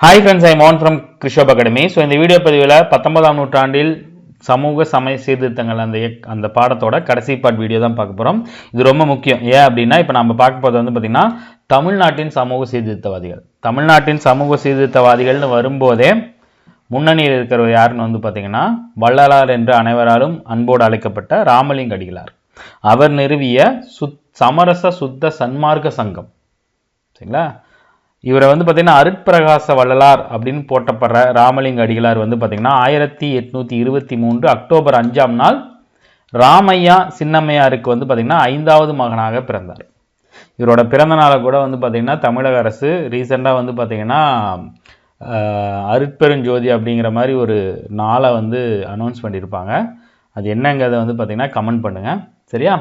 Hi friends, I மோன் from கிருஷோப் academy. So இந்த வீடியோ பதிவில் 19ஆம் நூற்றாண்டில் சமூக சமய சீர்திருத்தங்கள் அந்த பாடத்தோட கடைசி பார்ட் வீடியோ தான் பார்க்க போகிறோம். இது ரொம்ப முக்கியம். ஏன் அப்படின்னா, இப்போ நம்ம பார்க்க போகிறது வந்து பார்த்திங்கன்னா தமிழ்நாட்டின் சமூக சீர்திருத்தவாதிகள். தமிழ்நாட்டின் சமூக சீர்திருத்தவாதிகள்னு வரும்போதே முன்னணியில் இருக்கிறவர் யாருன்னு வந்து பார்த்திங்கன்னா வள்ளலார் என்று அனைவராலும் அன்போடு அழைக்கப்பட்ட ராமலிங்க அடிகளார். அவர் நிறுவிய சமரச சுத்த சன்மார்க்க சங்கம். சரிங்களா? இவரை வந்து பார்த்தீங்கன்னா அருட்பிரகாச வள்ளலார் அப்படின்னு போட்டப்படுற ராமலிங்க அடிகளார் வந்து பார்த்தீங்கன்னா 1823 அக்டோபர் 5ஆம் நாள் ராமையா சின்னம்மையாருக்கு வந்து பார்த்தீங்கன்னா 5வது மகனாக பிறந்தார். இவரோட பிறந்த நாளை கூட வந்து பார்த்தீங்கன்னா தமிழக அரசு ரீசெண்டாக வந்து பார்த்தீங்கன்னா அருட்பெருஞ்சோதி அப்படிங்கிற மாதிரி ஒரு நாளை வந்து அனௌன்ஸ் பண்ணியிருப்பாங்க. அது என்னங்கிறத வந்து பார்த்தீங்கன்னா கமெண்ட் பண்ணுங்கள். சரியா?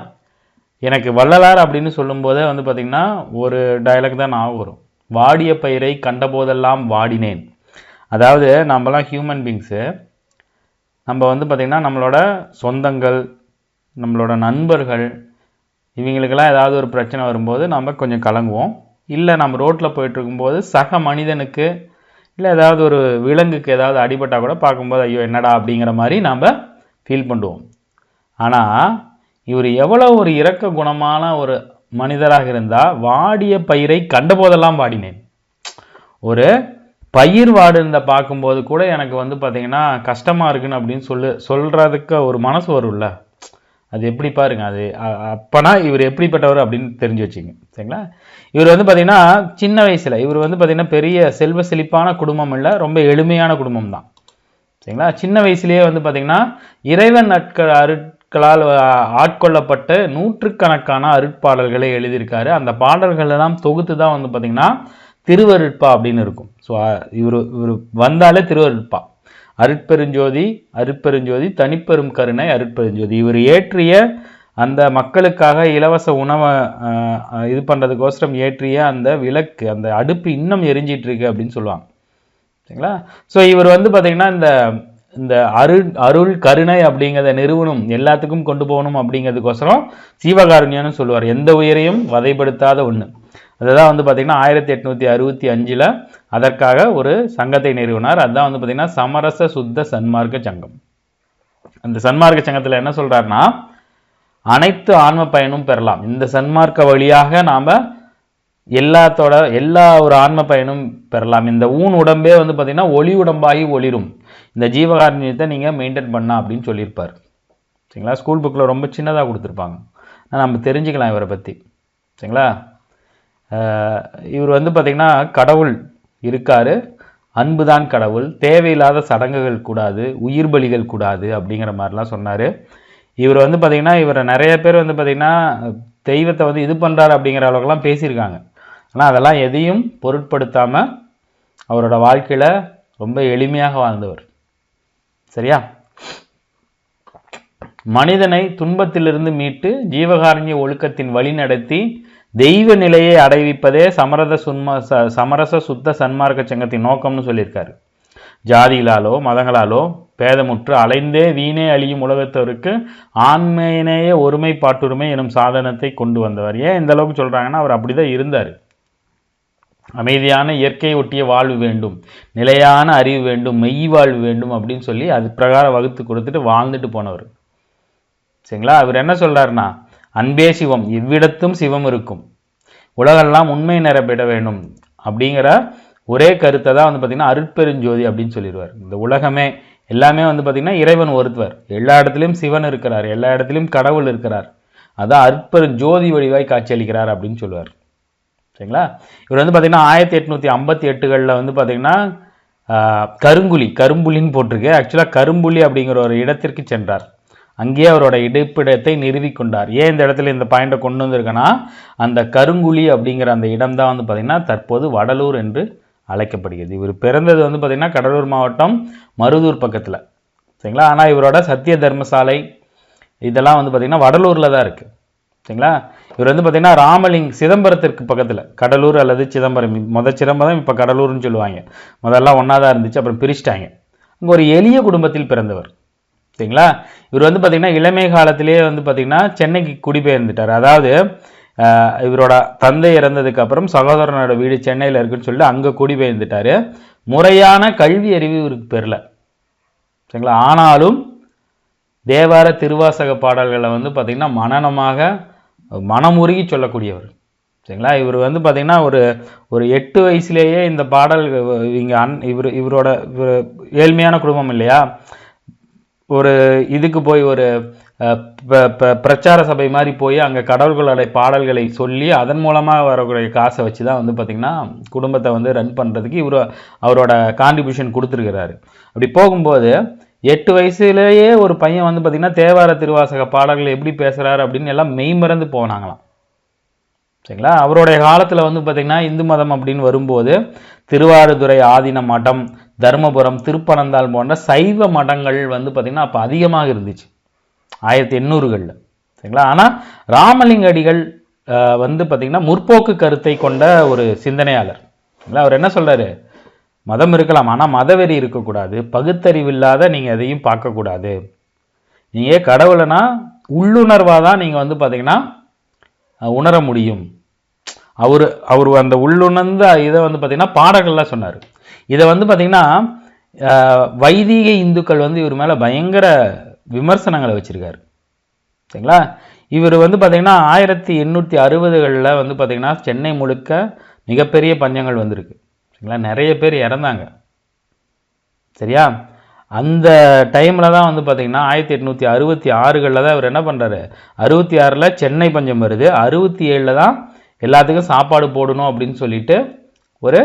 எனக்கு வள்ளலார் அப்படின்னு சொல்லும்போதே வந்து பார்த்தீங்கன்னா ஒரு டயலாக் தான் ஞாபகம் வரும். வாடிய பயிரை கண்டபோதெல்லாம் வாடினேன். அதாவது நம்மலாம் ஹியூமன் பீங்ஸு. நம்ம வந்து பார்த்திங்கன்னா நம்மளோட சொந்தங்கள், நம்மளோட நண்பர்கள், இவங்களுக்கெல்லாம் ஏதாவது ஒரு பிரச்சனை வரும்போது நம்ம கொஞ்சம் கலங்குவோம். இல்லை நம்ம ரோட்டில் போயிட்டுருக்கும்போது சக மனிதனுக்கு இல்லை ஏதாவது ஒரு விலங்குக்கு ஏதாவது அடிபட்டால் கூட பார்க்கும்போது ஐயோ என்னடா அப்படிங்கிற மாதிரி நம்ம ஃபீல் பண்ணுவோம். ஆனால் இவர் எவ்வளோ ஒரு இரக்க குணமான ஒரு மனிதராக இருந்தால் வாடிய பயிரை கண்டபோதெல்லாம் வாடினேன். ஒரு பயிர் வாடுறத பார்க்கும்போது கூட எனக்கு வந்து பார்த்திங்கன்னா கஷ்டமாக இருக்குன்னு அப்படின்னு சொல்கிறதுக்கு ஒரு மனசு வரும்ல. அது எப்படி பாருங்க. அது அப்போனா இவர் எப்படிப்பட்டவர் அப்படின்னு தெரிஞ்சு வச்சுங்க. சரிங்களா? இவர் வந்து பார்த்திங்கன்னா சின்ன வயசில் இவர் வந்து பார்த்திங்கன்னா பெரிய செல்வ செழிப்பான குடும்பம் இல்லை, ரொம்ப எளிமையான குடும்பம் தான். சரிங்களா? சின்ன வயசுலேயே வந்து பார்த்திங்கன்னா இறைவன் நாட்களால் ஆட்கொள்ளப்பட்டு நூற்றுக்கணக்கான அருட்பாடல்களை எழுதியிருக்காரு. அந்த பாடல்கள் எல்லாம் தொகுத்து தான் வந்து பார்த்திங்கன்னா திருவருட்பா அப்படின்னு இருக்கும். ஸோ இவர் வந்தாலே திருவருட்பா. அருட்பெருஞ்சோதி அருட்பெருஞ்சோதி தனிப்பெரும் கருணை அருட்பெருஞ்சோதி. இவர் ஏற்றிய அந்த மக்களுக்காக இலவச உணவை இது பண்ணுறதுக்கோசரம் ஏற்றிய அந்த விளக்கு, அந்த அடுப்பு இன்னும் எரிஞ்சிட்டு இருக்கு அப்படின்னு சொல்லுவாங்க. சரிங்களா? ஸோ இவர் வந்து பார்த்திங்கன்னா இந்த அருள் கருணை அப்படிங்கிறத நிறுவனம் எல்லாத்துக்கும் கொண்டு போகணும் அப்படிங்கிறதுக்கோசரம் சீவகாருண்யம்னு சொல்லுவார். எந்த உயிரையும் வதைப்படுத்தாத ஒன்று. அதுதான் வந்து பார்த்திங்கன்னா 1865 அதற்காக ஒரு சங்கத்தை நிறுவினார். அதுதான் வந்து பார்த்திங்கன்னா சமரச சுத்த சன்மார்க்க சங்கம். அந்த சன்மார்க்க சங்கத்தில் என்ன சொல்கிறாருன்னா, அனைத்து ஆன்ம பயனும் பெறலாம். இந்த சன்மார்க்க வழியாக நாம் எல்லா ஒரு ஆன்ம பயனும் பெறலாம். இந்த ஊன் உடம்பே வந்து பார்த்திங்கன்னா ஒளி உடம்பாகி ஒளிரும். இந்த ஜீவகாருண்யத்தை நீங்கள் மெயின்டைன் பண்ணா அப்படின்னு சொல்லியிருப்பார். சரிங்களா? ஸ்கூல் புக்கில் ரொம்ப சின்னதாக கொடுத்துருப்பாங்க. ஆனால் நம்ம தெரிஞ்சுக்கலாம் இவரை பற்றி. சரிங்களா? இவர் வந்து பார்த்திங்கன்னா கடவுள் இருக்கார், அன்பு தான் கடவுள், தேவையில்லாத சடங்குகள் கூடாது, உயிர் பலிகள் கூடாது அப்படிங்கிற மாதிரிலாம் சொன்னார். இவர் வந்து பார்த்திங்கன்னா இவரை நிறைய பேர் வந்து பார்த்திங்கன்னா தெய்வத்தை வந்து இது பண்ணுறாரு அப்படிங்கிற அளவுக்குலாம் பேசியிருக்காங்க. ஆனால் அதெல்லாம் எதையும் பொருட்படுத்தாமல் அவரோட வாழ்க்கையில் ரொம்ப எளிமையாக வாழ்ந்தவர். சரியா? மனிதனை துன்பத்திலிருந்து மீட்டு ஜீவகாருண்ய ஒழுக்கத்தின் வழி நடத்தி தெய்வ நிலையை அடைவிப்பதே சமரச சுத்த சன்மார்க்க சங்கத்தின் நோக்கம்னு சொல்லியிருக்காரு. ஜாதிகளாலோ மதங்களாலோ பேதமுற்று அலைந்தே வீணே அழியும் உலகத்தவருக்கு ஆண்மையினேய ஒருமைப்பாட்டுரிமை எனும் சாதனத்தை கொண்டு வந்தவர். ஏன் இந்த அளவுக்கு சொல்றாங்கன்னா, அவர் அப்படிதான் இருந்தார். அமைதியான இயற்கை ஒட்டிய வாழ்வு வேண்டும், நிலையான அறிவு வேண்டும், மெய் வாழ்வு வேண்டும் அப்படின்னு சொல்லி அது பிரகாரம் வகுத்து கொடுத்துட்டு வாழ்ந்துட்டு போனவர். சரிங்களா? அவர் என்ன சொல்றாருன்னா, அன்பே சிவம், இவ்விடத்தும் சிவம் இருக்கும், உலகெல்லாம் உண்மை நிரப்பிட வேண்டும் அப்படிங்கிற ஒரே கருத்தை தான் வந்து பார்த்திங்கன்னா அருட்பெருஞ்சோதி அப்படின்னு சொல்லிடுவார். இந்த உலகமே எல்லாமே வந்து பார்த்திங்கன்னா இறைவன் ஒருத்தவர், எல்லா இடத்துலையும் சிவன் இருக்கிறார், எல்லா இடத்துலையும் கடவுள் இருக்கிறார், அதான் அருட்பெருஞ்சோதி வடிவாய் காட்சியளிக்கிறார் அப்படின்னு சொல்லுவார். சரிங்களா? இவர் வந்து பார்த்திங்கன்னா 1858 வந்து பார்த்திங்கன்னா கரும்புலின்னு போட்டிருக்கு. ஆக்சுவலாக கரும்புலி அப்படிங்கிற ஒரு இடத்திற்கு சென்றார். அங்கேயே அவரோட இருப்பிடத்தை நிறுவி கொண்டார். ஏன் இந்த இடத்துல இந்த பாயிண்டை கொண்டு வந்திருக்கேன்னா, அந்த கருங்குழி அப்படிங்கிற அந்த இடம் தான் வந்து பார்த்திங்கன்னா தற்போது வடலூர் என்று அழைக்கப்படுகிறது. இவர் பிறந்தது வந்து பார்த்திங்கன்னா கடலூர் மாவட்டம் மருதூர் பக்கத்தில். சரிங்களா? ஆனால் இவரோட சத்திய தர்மசாலை இதெல்லாம் வந்து பார்த்திங்கன்னா வடலூரில் தான் இருக்குது. சரிங்களா? இவர் வந்து பார்த்திங்கன்னா சிதம்பரத்திற்கு பக்கத்தில் கடலூர் அல்லது சிதம்பரம், சிதம்பரம் இப்போ கடலூர்னு சொல்லுவாங்க. முதல்லாம் ஒன்றா தான் இருந்துச்சு, அப்புறம் பிரிச்சிட்டாங்க. அங்கே ஒரு எளிய குடும்பத்தில் பிறந்தவர். சரிங்களா? இவர் வந்து பார்த்திங்கன்னா இளமை காலத்திலேயே வந்து பார்த்திங்கன்னா சென்னைக்கு குடிபெயர்ந்துட்டார். அதாவது இவரோட தந்தை இறந்ததுக்கு அப்புறம் சகோதரனோட வீடு சென்னையில் இருக்குன்னு சொல்லிட்டு அங்கே குடிபெயர்ந்துட்டாரு. முறையான கல்வி அறிவு இவருக்கு பெறல, சரிங்களா. ஆனாலும் தேவார திருவாசக பாடல்களை வந்து பார்த்திங்கன்னா மனனமாக மனமுருகி சொல்லக்கூடியவர், சரிங்களா. இவர் வந்து பார்த்திங்கன்னா ஒரு 8 வயசுலேயே இந்த பாடல் இவரோட ஏழ்மையான குடும்பம் இல்லையா, ஒரு இதுக்கு போய் ஒரு பிரச்சார சபை மாதிரி போய் அங்கே கடவுள்களோட பாடல்களை சொல்லி அதன் மூலமாக வரக்கூடிய காசை வச்சு தான் வந்து பார்த்திங்கன்னா குடும்பத்தை வந்து ரன் பண்ணுறதுக்கு அவரோட கான்ட்ரிபியூஷன் கொடுத்துருக்கிறாரு. அப்படி போகும்போது 8 வயசுலேயே ஒரு பையன் வந்து பார்த்திங்கன்னா தேவார திருவாசக பாடல்கள் எப்படி பேசுகிறாரு அப்படின்னு எல்லாம் மெய்மறந்து போனாங்களாம், சரிங்களா. அவருடைய காலத்தில் வந்து பார்த்திங்கன்னா இந்து மதம் அப்படின்னு வரும்போது திருவாரூதுறை ஆதீன மடம், தர்மபுரம், திருப்பனந்தாள் போன்ற சைவ மடங்கள் வந்து பார்த்திங்கன்னா அப்போ அதிகமாக இருந்துச்சு 1800களில், சரிங்களா. ஆனால் ராமலிங்க அடிகள் வந்து பார்த்திங்கன்னா முற்போக்கு கருத்தை கொண்ட ஒரு சிந்தனையாளர், சரிங்களா. அவர் என்ன சொல்கிறாரு, மதம் இருக்கலாம் ஆனால் மதவெறி இருக்கக்கூடாது, பகுத்தறிவில்லாத நீங்கள் எதையும் பார்க்கக்கூடாது, நீங்கள் கடவுளைனா உள்ளுணர்வாக தான் நீங்கள் வந்து பார்த்திங்கன்னா உணர முடியும். அவர் அந்த உள்ளுணர்ந்த இதை வந்து பார்த்திங்கன்னா பாடல்கள்லாம் சொன்னார். இதை வந்து பார்த்திங்கன்னா வைதிக இந்துக்கள் வந்து இவர் மேலே பயங்கர விமர்சனங்களை வச்சுருக்காரு, சரிங்களா. இவர் வந்து பார்த்திங்கன்னா 1860களில் வந்து பார்த்திங்கன்னா சென்னை முழுக்க மிகப்பெரிய பஞ்சங்கள் வந்திருக்கு, சரிங்களா. நிறைய பேர் இறந்தாங்க, சரியா. அந்த டைமில் தான் வந்து பார்த்திங்கன்னா 1866களில் தான் இவர் என்ன பண்ணுறாரு, 66ல் சென்னை பஞ்சம் வருது, 67ல் தான் எல்லாத்துக்கும் சாப்பாடு போடணும் அப்படின்னு சொல்லிட்டு ஒரு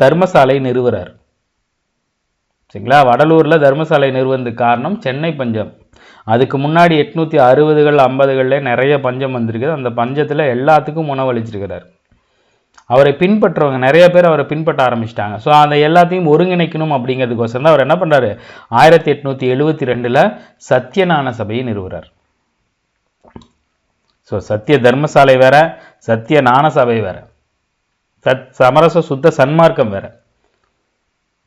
தர்மசாலை நிறுவுறார், சரிங்களா. வடலூரில் தர்மசாலை நிறுவனதுக்கு காரணம் சென்னை பஞ்சம். அதுக்கு முன்னாடி 860கள் 50களில் நிறைய பஞ்சம் வந்திருக்குது. அந்த பஞ்சத்தில் எல்லாத்துக்கும் உணவளிச்சிருக்கிறார். அவரை பின்பற்றுறவங்க நிறைய பேர் அவரை பின்பற்ற ஆரம்பிச்சிட்டாங்க. ஸோ அந்த எல்லாத்தையும் ஒருங்கிணைக்கணும் அப்படிங்கிறதுக்கோசரம் தான் அவர் என்ன பண்ணுறாரு, 1872ல் சத்தியஞான சபையை நிறுவுறார். ஸோ சத்திய தர்மசாலை வேற, சத்திய ஞான சபை வேற, சமரச சுத்த சன்மார்க்கம் வேற,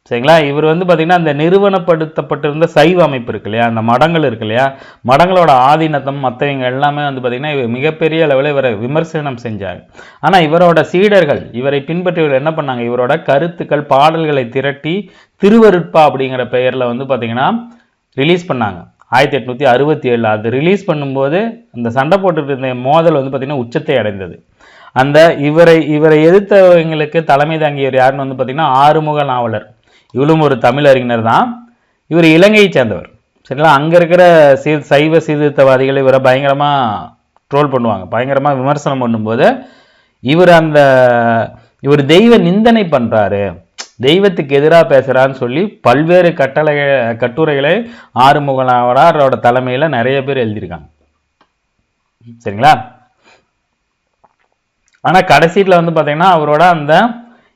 சரிங்களா. இவர் வந்து பார்த்திங்கன்னா அந்த நிறுவனப்படுத்தப்பட்டிருந்த சைவ அமைப்பு இருக்கு இல்லையா, அந்த மடங்கள் இருக்கு இல்லையா, மடங்களோட ஆதீனத்தம் மற்றவங்க எல்லாமே வந்து பார்த்திங்கன்னா இவர் மிகப்பெரிய அளவில் இவரை விமர்சனம் செஞ்சாங்க. ஆனால் இவரோட சீடர்கள், இவரை பின்பற்றியவர்கள் என்ன பண்ணாங்க, இவரோட கருத்துக்கள் பாடல்களை திரட்டி திருவருட்பா அப்படிங்கிற பெயரில் வந்து பார்த்திங்கன்னா ரிலீஸ் பண்ணாங்க 1867. அது ரிலீஸ் பண்ணும்போது அந்த சண்டை போட்டுட்டு இருந்த மோதல் வந்து பார்த்திங்கன்னா உச்சத்தை அடைந்தது. அந்த இவரை எதிர்த்தவங்களுக்கு தலைமை தாங்கியவர் யாருன்னு வந்து பார்த்திங்கன்னா ஆறுமுக நாவலர். இவளும் ஒரு தமிழ் அறிஞர் தான். இவர் இலங்கையை சேர்ந்தவர், சரிங்களா. அங்கே இருக்கிற சைவ சீர்திருத்தவாதிகள் இவரை பயங்கரமாக ட்ரோல் பண்ணுவாங்க, பயங்கரமாக விமர்சனம் பண்ணும்போது இவர் தெய்வ நிந்தனை பண்ணுறாரு, தெய்வத்துக்கு எதிராக பேசுகிறான்னு சொல்லி பல்வேறு கட்டுரைகளை ஆறுமுக நாவலரோட தலைமையில் நிறைய பேர் எழுதியிருக்காங்க, சரிங்களா. ஆனால் கடைசியில் வந்து பார்த்திங்கன்னா அவரோட அந்த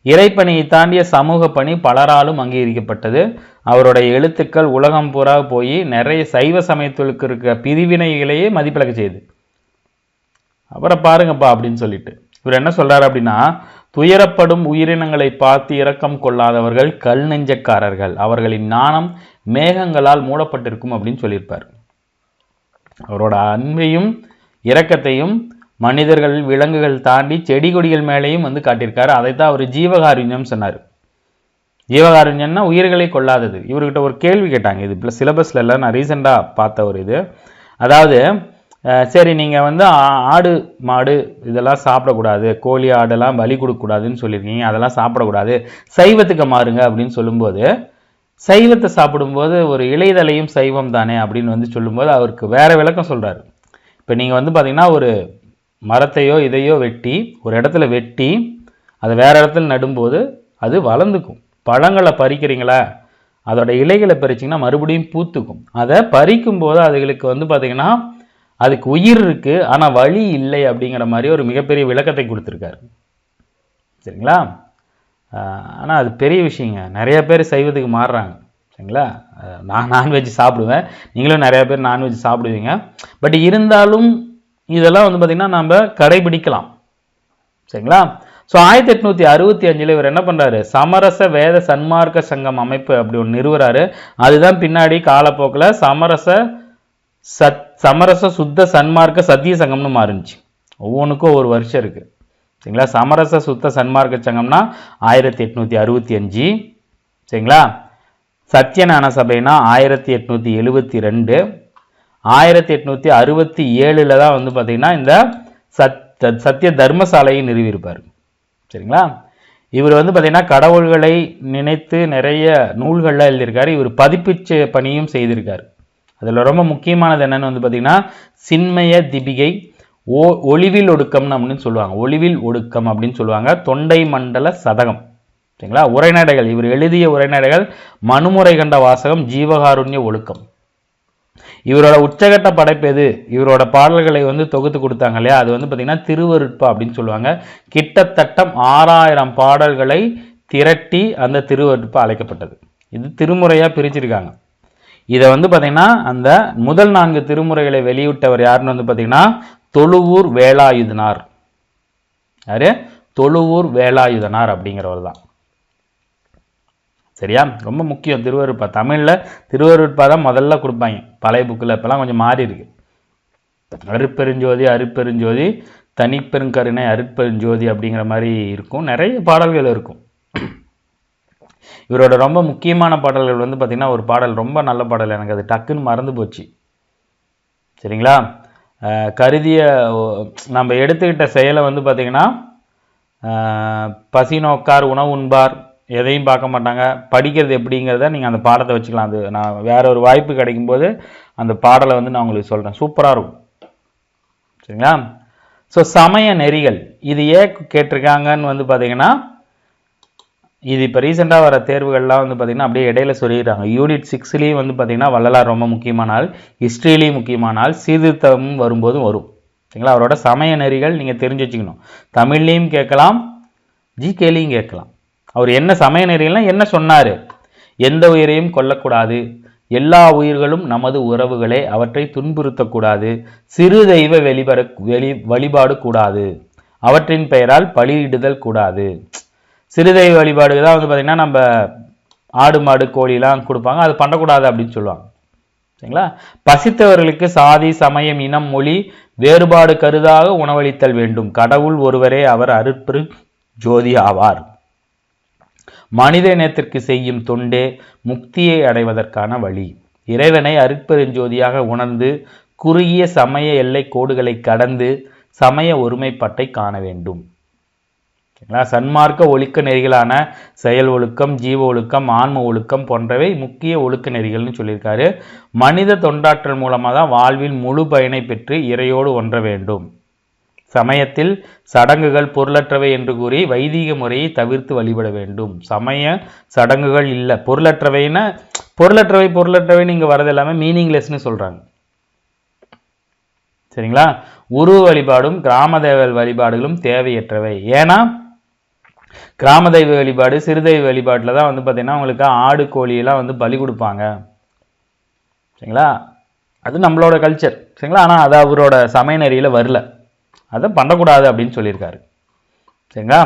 இறைப்பணியை தாண்டிய சமூக பணி பலராலும் அங்கீகரிக்கப்பட்டது. அவருடைய எழுத்துக்கள் உலகம் பூரா போய் நிறைய சைவ சமயத்துக்கு இருக்க பிரிவினைகளையே மதிப்பிழக்க செய்யுது. அப்புறம் பாருங்கப்பா அப்படின்னு சொல்லிட்டு இவர் என்ன சொல்றாரு அப்படின்னா, துயரப்படும் உயிரினங்களை பார்த்து இரக்கம் கொள்ளாதவர்கள் கல் நெஞ்சக்காரர்கள், அவர்களின் ஞானம் மேகங்களால் மூடப்பட்டிருக்கும் அப்படின்னு சொல்லியிருப்பார். அவரோட அன்பையும் இரக்கத்தையும் மனிதர்கள் விலங்குகள் தாண்டி செடி கொடிகள் மேலேயும் வந்து காட்டியிருக்காரு. அதைத்தான் அவர் ஜீவகாருண்யம் சொன்னார். ஜீவகாருண்யம்னா உயிர்களை கொள்ளாதது. இவர்கிட்ட ஒரு கேள்வி கேட்டாங்க, இது ப்ளஸ் சிலபஸில் எல்லாம் நான் ரீசெண்டாக பார்த்த ஒரு இது. அதாவது சரி நீங்கள் வந்து ஆடு மாடு இதெல்லாம் சாப்பிடக்கூடாது, கோழி ஆடெல்லாம் பலி கொடுக்கக்கூடாதுன்னு சொல்லியிருக்கீங்க, அதெல்லாம் சாப்பிடக்கூடாது, சைவத்துக்கு மாறுங்க அப்படின்னு சொல்லும்போது, சைவத்தை சாப்பிடும்போது ஒரு இலைதலையும் சைவம் தானே அப்படின்னு வந்து சொல்லும்போது அவருக்கு வேற விளக்கம் சொல்கிறாரு. இப்போ நீங்கள் வந்து பார்த்தீங்கன்னா ஒரு மரத்தையோ இதையோ வெட்டி ஒரு இடத்துல வெட்டி அதை வேற இடத்துல நடும்போது அது வளர்ந்துக்கும். பழங்களை பறிக்கிறீங்களா, அதோட இலைகளை பறிச்சிங்கன்னா மறுபடியும் பூத்துக்கும். அதை பறிக்கும் போது அதுகளுக்கு வந்து பார்த்திங்கன்னா அதுக்கு உயிர் இருக்குது ஆனால் வலி இல்லை அப்படிங்கிற மாதிரி ஒரு மிகப்பெரிய விளக்கத்தை கொடுத்துருக்காரு, சரிங்களா. ஆனால் அது பெரிய விஷயங்க. நிறைய பேர் சைவத்துக்கு மாறுறாங்க, சரிங்களா. நான் நான்வெஜ் சாப்பிடுவேன், நீங்களும் நிறைய பேர் நான்வெஜ் சாப்பிடுவீங்க. பட் இருந்தாலும் இதெல்லாம் வந்து பார்த்திங்கன்னா நம்ம கடைபிடிக்கலாம், சரிங்களா. ஸோ 1865 இவர் என்ன பண்ணுறாரு, சமரச வேத சன்மார்க்க சங்கம் அமைப்பு அப்படி ஒன்று நிறுவுறாரு. அதுதான் பின்னாடி காலப்போக்கில் சமரச சுத்த சன்மார்க்க சத்திய சங்கம்னு மாறுச்சு. ஒவ்வொன்றுக்கும் ஒரு வருஷம் இருக்குது. சரிங்களா? சமரச சுத்த சன்மார்க்க சங்கம்னா 1865. சரிங்களா? சத்தியஞான சபைனா 1872. 1867 தான் வந்து பார்த்தீங்கன்னா இந்த சத்திய தர்மசாலையை நிறுவியிருப்பார். சரிங்களா? இவர் வந்து பார்த்தீங்கன்னா கடவுள்களை நினைத்து நிறைய நூல்கள்லாம் எழுதியிருக்காரு. இவர் பதிப்பிச்ச பணியும் செய்திருக்காரு. அதில் ரொம்ப முக்கியமானது என்னன்னு வந்து பார்த்தீங்கன்னா சின்மய திபிகை, ஒளிவில் ஒடுக்கம்னு அப்படின்னு சொல்லுவாங்க. ஒளிவில் ஒடுக்கம் அப்படின்னு சொல்லுவாங்க. தொண்டை மண்டல சதகம். சரிங்களா? உரைநடைகள், இவர் எழுதிய உரைநடைகள் மனுமுறை கண்ட வாசகம், ஜீவகாருண்ய ஒழுக்கம். இவரோட உச்சகட்ட படைப்பு எது? இவரோட பாடல்களை வந்து தொகுத்து கொடுத்தாங்க இல்லையா, அது வந்து பார்த்தீங்கன்னா திருவருட்பா அப்படின்னு சொல்லுவாங்க. கிட்டத்தட்ட 6000 பாடல்களை திரட்டி அந்த திருவருட்பா அழைக்கப்பட்டது. இது திருமுறையாக பிரிச்சிருக்காங்க. இதை வந்து பார்த்தீங்கன்னா அந்த முதல் 4 திருமுறைகளை வெளியிட்டவர் யாருன்னு வந்து பார்த்தீங்கன்னா தொழுவூர் வேலாயுதனார். யாரு? தொழுவூர் வேலாயுதனார் அப்படிங்கிறவர் தான். சரியா? ரொம்ப முக்கியம் திருவருட்பா. தமிழில் திருவருட்பா தான் முதல்ல கொடுப்பாங்க பழைய புக்கில். இப்போலாம் கொஞ்சம் மாறி இருக்கு. அருட்பெருஞ்சோதி, அருட்பெருஞ்சோதி, தனிப்பெருங்கருணை, அருட்பெருஞ்சோதி அப்படிங்கிற மாதிரி இருக்கும். நிறைய பாடல்கள் இருக்கும். இவரோட ரொம்ப முக்கியமான பாடல்கள் வந்து பார்த்தீங்கன்னா ஒரு பாடல், ரொம்ப நல்ல பாடல், எனக்கு அது டக்குன்னு மறந்து போச்சு. சரிங்களா? கருதிய நம்ம எடுத்துக்கிட்ட செயலை வந்து பார்த்தீங்கன்னா பசி நோக்கார் உணவு உண்பார், எதையும் பார்க்க மாட்டாங்க. படிக்கிறது எப்படிங்கிறத நீங்கள் அந்த பாடத்தை வச்சுக்கலாம். அது நான் வேற ஒரு வாய்ப்பு கிடைக்கும்போது அந்த பாடலை வந்து நான் உங்களுக்கு சொல்கிறேன். சூப்பராக இருக்கும். சரிங்களா? ஸோ சமய நெறிகள் இது ஏன் கேட்டிருக்காங்கன்னு வந்து பார்த்தீங்கன்னா இது இப்போ ரீசெண்டாக வர தேர்வுகள்லாம் வந்து பார்த்தீங்கன்னா அப்படியே இடையில சொல்லிடுறாங்க. யூனிட் 6லேயும் வந்து பார்த்தீங்கன்னா வள்ளலார் ரொம்ப முக்கியமான ஆள், ஹிஸ்ட்ரியிலையும் முக்கியமான ஆள், சீர்திருத்தம் வரும்போதும் வரும். சரிங்களா? அவரோட சமய நெறிகள் நீங்கள் தெரிஞ்சு வச்சுக்கணும். தமிழ்லையும் கேட்கலாம், ஜிகேலையும் கேட்கலாம். அவர் என்ன சமய நெறிகள்லாம் என்ன சொன்னார்? எந்த உயிரையும் கொல்லக்கூடாது, எல்லா உயிர்களும் நமது உறவுகளே, அவற்றை துன்புறுத்தக்கூடாது, சிறு தெய்வ வழிபாடு கூடாது, அவற்றின் பெயரால் பலியிடுதல் கூடாது. சிறு தெய்வ வழிபாடு தான் வந்து பார்த்தீங்கன்னா நம்ம ஆடு மாடு கோழிலாம் கொடுப்பாங்க, அது பண்ணக்கூடாது அப்படின்னு சொல்லுவாங்க. சரிங்களா? பசித்தவர்களுக்கு சாதி சமயம் இனம் மொழி வேறுபாடு கருதாக உணவளித்தல் வேண்டும். கடவுள் ஒருவரே, அவர் அருட்பெரு ஜோதி ஆவார். மனித இனத்திற்கு செய்யும் தொண்டே முக்தியை அடைவதற்கான வழி. இறைவனை அருட்பெருஞ்சோதியாக உணர்ந்து குறுகிய சமய எல்லை கோடுகளை கடந்து சமய ஒருமைப்பாட்டை காண வேண்டும். சன்மார்க்க ஒழுக்க நெறிகளான செயல் ஒழுக்கம், ஜீவ ஒழுக்கம், ஆன்ம ஒழுக்கம் போன்றவை முக்கிய ஒழுக்க நெறிகள்னு சொல்லியிருக்காரு. மனித தொண்டாற்றல் மூலமாக தான் வாழ்வில் முழு பயனை பெற்று இறையோடு ஒன்ற வேண்டும். சமயத்தில் சடங்குகள் பொருளற்றவை என்று கூறி வைதிக முறையை தவிர்த்து வழிபட வேண்டும். சமய சடங்குகள் இல்லை, பொருளற்றவைன்னா பொருளற்றவை இங்கே வரது எல்லாமே மீனிங்லெஸ்ன்னு சொல்றாங்க. சரிங்களா? உருவ வழிபாடும் கிராம தெய்வ வழிபாடுகளும் தேவையற்றவை. ஏன்னா கிராம தெய்வ வழிபாடு, சிறு தெய்வ வழிபாட்டில் தான் வந்து பார்த்தீங்கன்னா உங்களுக்கு ஆடு கோழியெல்லாம் வந்து பலி கொடுப்பாங்க. சரிங்களா? அது நம்மளோட கல்ச்சர். சரிங்களா? ஆனால் அது அவரோட சமய நெறியில் வரல, அதை பண்ணக்கூடாது அப்படின்னு சொல்லியிருக்காரு. சரிங்களா?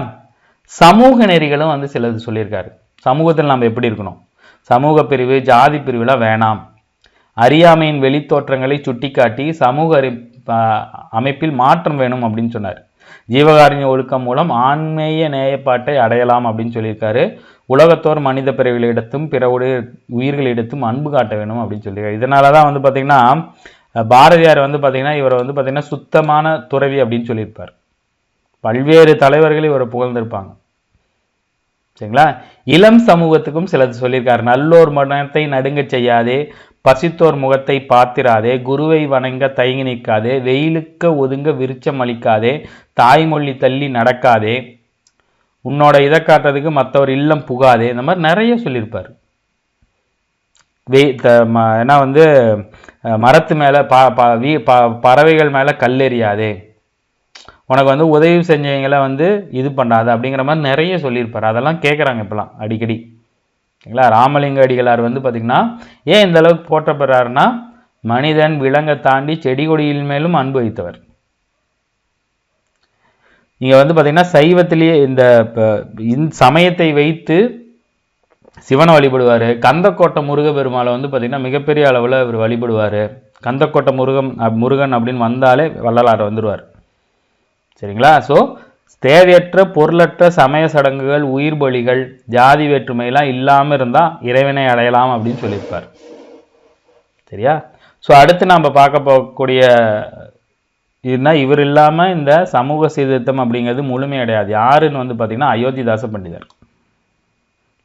சமூக நெறிகளும் வந்து சிலது சொல்லியிருக்காரு. சமூகத்தில் நம்ம எப்படி இருக்கணும், சமூக பிரிவு ஜாதி பிரிவுலாம் வேணாம், அறியாமையின் வெளித்தோற்றங்களை சுட்டிக்காட்டி சமூக அமைப்பில் மாற்றம் வேணும் அப்படின்னு சொன்னார். ஜீவகாருண்ய ஒழுக்கம் மூலம் ஆன்மீக நேயப்பாட்டை அடையலாம் அப்படின்னு சொல்லியிருக்காரு. உலகத்தோர் மனித பிறவிகளிடத்தும் பிற உயிர்களிடத்தும் அன்பு காட்ட வேணும் அப்படின்னு சொல்லியிருக்காரு. இதனால தான் வந்து பார்த்தீங்கன்னா பாரதியார் வந்து பார்த்தீங்கன்னா இவரை வந்து பார்த்தீங்கன்னா சுத்தமான துறவி அப்படின்னு சொல்லியிருப்பார். பல்வேறு தலைவர்கள் இவரை புகழ்ந்திருப்பாங்க. சரிங்களா? இளம் சமூகத்துக்கும் சிலது சொல்லியிருக்காரு. நல்லோர் மனத்தை நடுங்க செய்யாதே, பசித்தோர் முகத்தை பார்த்திராதே, குருவை வணங்க தயங்கி நிற்காதே, வெயிலுக்க ஒதுங்க விருச்சம் அளிக்காதே, தாய்மொழி தள்ளி நடக்காதே, உன்னோட இதை காட்டுறதுக்கு மற்றவர் இல்லம் புகாதே. இந்த மாதிரி நிறைய சொல்லியிருப்பார். ஏன்னா வந்து மரத்து மேலே பறவைகள் மேலே கல்லெறியாதே, உனக்கு வந்து உதவி செஞ்சவங்களை வந்து இது பண்ணாது அப்படிங்கிற மாதிரி நிறைய சொல்லியிருப்பார். அதெல்லாம் கேட்குறாங்க இப்போலாம் அடிக்கடி. சரிங்களா? ராமலிங்க அடிகளார் வந்து பார்த்திங்கன்னா ஏன் இந்த அளவுக்கு போற்றப்படுறாருன்னா மனிதன் விலங்கை தாண்டி செடி கொடியில் மேலும் அன்பு வைத்தவர். இங்கே வந்து பார்த்திங்கன்னா சைவத்திலேயே இந்த சமயத்தை வைத்து சிவனை வழிபடுவார். கந்தக்கோட்டை முருகப்பெருமாளை வந்து பார்த்திங்கன்னா மிகப்பெரிய அளவில் இவர் வழிபடுவார். கந்தக்கோட்டை முருகன் அப்படின்னு வந்தாலே வள்ளலார் வந்துடுவார். சரிங்களா? ஸோ தேவையற்ற பொருளற்ற சமய சடங்குகள், உயிர் பலிகள், ஜாதி வேற்றுமையெல்லாம் இல்லாமல் இருந்தால் இறைவனை அடையலாம் அப்படின்னு சொல்லியிருப்பார். சரியா? ஸோ அடுத்து நாம் பார்க்க போகக்கூடிய இதுனா இவர் இல்லாமல் இந்த சமூக சீர்திருத்தம் அப்படிங்கிறது முழுமையடையாது. யாருன்னு வந்து பார்த்தீங்கன்னா அயோத்திதாச பண்டிதர்.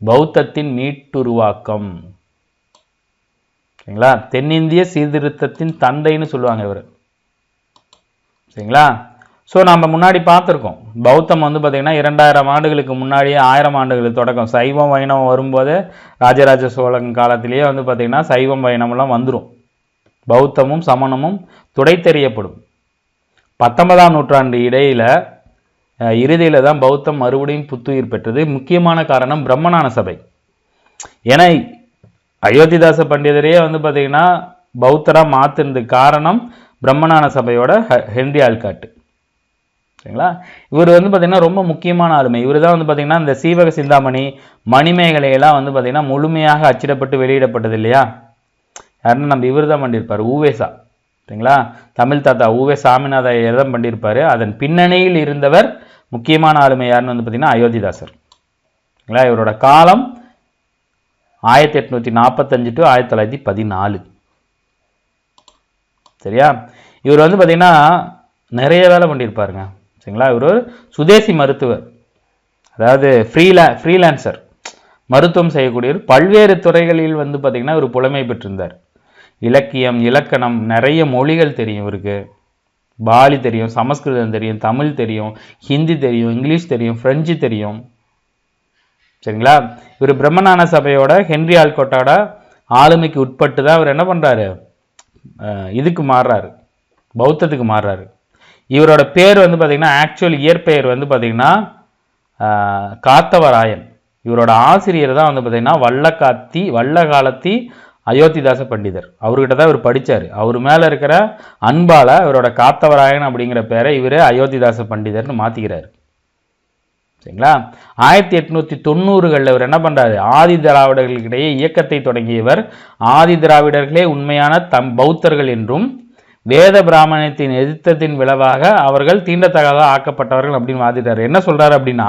பௌத்தத்தின் மீட்டுருவாக்கம், சரிங்களா? தென்னிந்திய சீர்திருத்தத்தின் தந்தைன்னு சொல்லுவாங்க இவர். சரிங்களா? ஸோ நம்ம முன்னாடி பார்த்துருக்கோம், பௌத்தம் வந்து பார்த்திங்கன்னா 2000 ஆண்டுகளுக்கு முன்னாடியே 1000 ஆண்டுகளுக்கு தொடக்கம். சைவம் வைணவம் வரும்போது ராஜராஜ சோழன் காலத்திலேயே வந்து பார்த்திங்கன்னா சைவம் வைணவம்லாம் வந்துடும். பௌத்தமும் சமணமும் துடைத்தெறியப்படும். 19ஆம் நூற்றாண்டு இறுதியில் தான் பௌத்தம் மறுபடியும் புத்துயிர் பெற்றது. முக்கியமான காரணம் பிரம்மஞான சபை. ஏன்னா அயோத்திதாச பண்டிதரையே வந்து பார்த்திங்கன்னா பௌத்தராக மாற்றினதுக்கு காரணம் பிரம்மஞான சபையோட ஹென்றி ஆல்காட். சரிங்களா? இவர் வந்து பார்த்திங்கன்னா ரொம்ப முக்கியமான ஆளுமை. இவர் தான் வந்து பார்த்திங்கன்னா இந்த சீவக சிந்தாமணி, மணிமேகலையெல்லாம் வந்து பார்த்திங்கன்னா முழுமையாக அச்சிடப்பட்டு வெளியிடப்பட்டது இல்லையா? யாருன்னா நம்ம இவர் தான் பண்ணியிருப்பார், ஊவேசா. சரிங்களா? தமிழ் தாத்தா ஊவே சாமிநாத தான் பண்ணியிருப்பார். அதன் பின்னணியில் இருந்தவர் முக்கியமான ஆளுமை யாருன்னு வந்து பார்த்திங்கன்னா அயோத்திதாசர். சரிங்களா? இவரோட காலம் 1845 to 1914. சரியா? இவர் வந்து பார்த்திங்கன்னா நிறைய வேலை பண்ணியிருப்பாருங்க. சரிங்களா? இவர் ஒரு சுதேசி மருத்துவர், அதாவது ஃப்ரீலான்சர், மருத்துவம் செய்யக்கூடியவர். பல்வேறு துறைகளில் வந்து பார்த்திங்கன்னா இவர் புலமை பெற்றிருந்தார். இலக்கியம், இலக்கணம், நிறைய மொழிகள் தெரியும் இவருக்கு. பாலி தெரியும், சமஸ்கிருதம் தெரியும், தமிழ் தெரியும், ஹிந்தி தெரியும், இங்கிலீஷ் தெரியும், ஃப்ரெஞ்சு தெரியும். சரிங்களா? இவர் பிரம்மஞான சபையோட ஹென்றி ஆல்காட்டோட ஆளுமைக்கு உட்பட்டு தான் இவர் என்ன பண்ணுறாரு, இதுக்கு மாறுறாரு, பௌத்தத்துக்கு மாறுறாரு. இவரோட பேர் வந்து பார்த்திங்கன்னா ஆக்சுவல் இயற்பெயர் வந்து பார்த்திங்கன்னா காத்தவராயன். இவரோட ஆசிரியர் தான் வந்து பார்த்திங்கன்னா வல்லகாலத்தி அயோத்திதாச பண்டிதர். அவர்கிட்ட தான் இவர் படித்தார். அவர் மேலே இருக்கிற அன்பால் இவரோட காத்தவராயன் அப்படிங்கிற பேரை இவர் அயோத்திதாச பண்டிதர்னு மாற்றிக்கிறார். சரிங்களா? 1890களில் இவர் என்ன பண்ணுறாரு, ஆதி திராவிடர்களுக்கிடையே இயக்கத்தை தொடங்கியவர். ஆதி திராவிடர்களே உண்மையான பௌத்தர்கள் என்றும் வேத பிராமணத்தின் எதிர்த்தத்தின் விளைவாக அவர்கள் தீண்டத்தகாத ஆக்கப்பட்டவர்கள் அப்படின்னு வாதிட்டார். என்ன சொல்கிறாரு அப்படின்னா,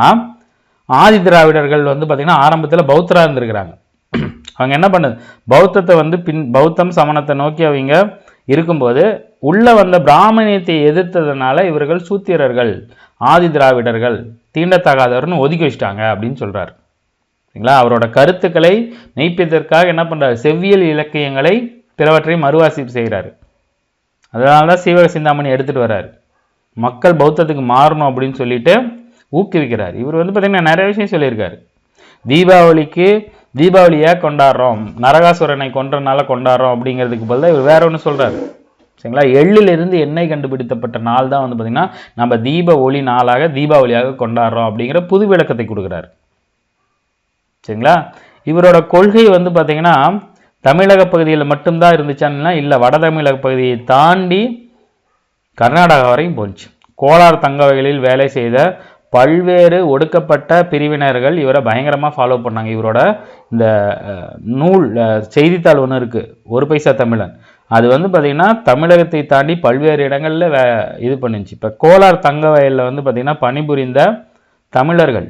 ஆதி திராவிடர்கள் வந்து பார்த்திங்கன்னா ஆரம்பத்தில் பௌத்தராக இருந்திருக்கிறாங்க. அவங்க என்ன பண்ணுது, பௌத்தத்தை வந்து பௌத்தம் சமணத்தை நோக்கி அவங்க இருக்கும்போது உள்ள வந்த பிராமணியத்தை எதிர்த்ததுனால இவர்கள் சூத்திரர்கள், ஆதி திராவிடர்கள், தீண்டத்தகாதவர்னு ஒதுக்கி வச்சிட்டாங்க அப்படின்னு சொல்றாரு. சரிங்களா? அவரோட கருத்துக்களை மெய்ப்பதற்காக என்ன பண்றாரு, செவ்வியல் இலக்கியங்களை பிறவற்றை மறுவாசிப்பு செய்கிறாரு. அதனால தான் சீவக சிந்தாமணி எடுத்துட்டு வர்றாரு. மக்கள் பௌத்தத்துக்கு மாறணும் அப்படின்னு சொல்லிட்டு ஊக்குவிக்கிறார். இவர் வந்து பார்த்தீங்கன்னா நிறைய விஷயம் சொல்லியிருக்காரு. தீபாவளியை கொண்டாடுறோம், நரகாசுரனை கொன்றனால கொண்டாடுறோம் அப்படிங்கிறதுக்கு பதிலாக இவர் வேற ஒன்று சொல்றாரு. சரிங்களா? எள்ளிலிருந்து எண்ணெய் கண்டுபிடித்தப்பட்ட நாள் தான் வந்து பார்த்திங்கன்னா நம்ம தீப ஒளி நாளாக தீபாவளியாக கொண்டாடுறோம் அப்படிங்கிற புது விளக்கத்தை கொடுக்குறாரு. சரிங்களா? இவரோட கொள்கை வந்து பார்த்திங்கன்னா தமிழக பகுதியில் மட்டும்தான் இருந்துச்சான்னா இல்லை, வட தமிழக பகுதியை தாண்டி கர்நாடகா வரையும் போச்சு. கோலார் தங்க வகைகளில் வேலை செய்த பல்வேறு ஒடுக்கப்பட்ட பிரிவினர்கள் இவரை பயங்கரமாக ஃபாலோ பண்ணாங்க. இவரோட இந்த நூல் செய்தித்தாள் ஒன்று இருக்குது, ஒரு பைசா தமிழன். அது வந்து பார்த்திங்கன்னா தமிழகத்தை தாண்டி பல்வேறு இடங்களில் இது பண்ணுச்சு. இப்போ கோலார் தங்க வயலில் வந்து பார்த்திங்கன்னா பணிபுரிந்த தமிழர்கள்,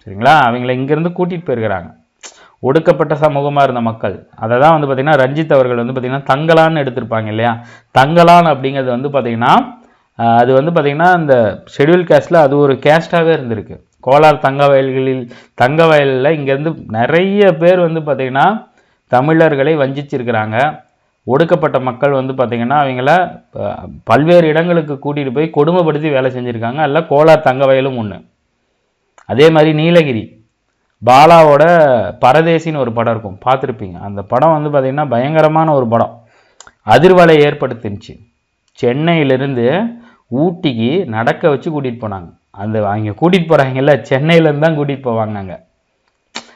சரிங்களா, அவங்கள இங்கேருந்து கூட்டிகிட்டு போயிருக்கிறாங்க. ஒடுக்கப்பட்ட சமூகமாக இருந்த மக்கள். அதை தான் வந்து பார்த்திங்கன்னா ரஞ்சித் அவர்கள் வந்து பார்த்திங்கன்னா தங்கலான்னு எடுத்திருப்பாங்க இல்லையா? தங்கலான் அப்படிங்கிறது வந்து பார்த்திங்கன்னா அது வந்து பார்த்திங்கன்னா இந்த ஷெட்யூல் கேஸ்டில் அது ஒரு கேஸ்டாகவே இருந்திருக்கு. கோலார் தங்க வயலில் இங்கேருந்து நிறைய பேர் வந்து பார்த்திங்கன்னா தமிழர்களை வஞ்சிச்சிருக்கிறாங்க. ஒடுக்கப்பட்ட மக்கள் வந்து பார்த்திங்கன்னா அவங்கள பல்வேறு இடங்களுக்கு கூட்டிகிட்டு போய் கொடுமைப்படுத்தி வேலை செஞ்சுருக்காங்க. அதில் கோலார் தங்க வயலும் ஒன்று. அதே மாதிரி நீலகிரி பாலாவோட பரதேசின்னு ஒரு படம் இருக்கும், பார்த்துருப்பீங்க. அந்த படம் வந்து பார்த்திங்கன்னா பயங்கரமான ஒரு படம், அதிர்வலை ஏற்படுத்திச்சு. சென்னையிலேருந்து ஊட்டிக்கு நடக்க வச்சு கூட்டிகிட்டு போனாங்க. அவங்க கூட்டிகிட்டு போகிறாங்கல்ல, சென்னையிலேருந்து தான் கூட்டிகிட்டு போவாங்க. அங்கே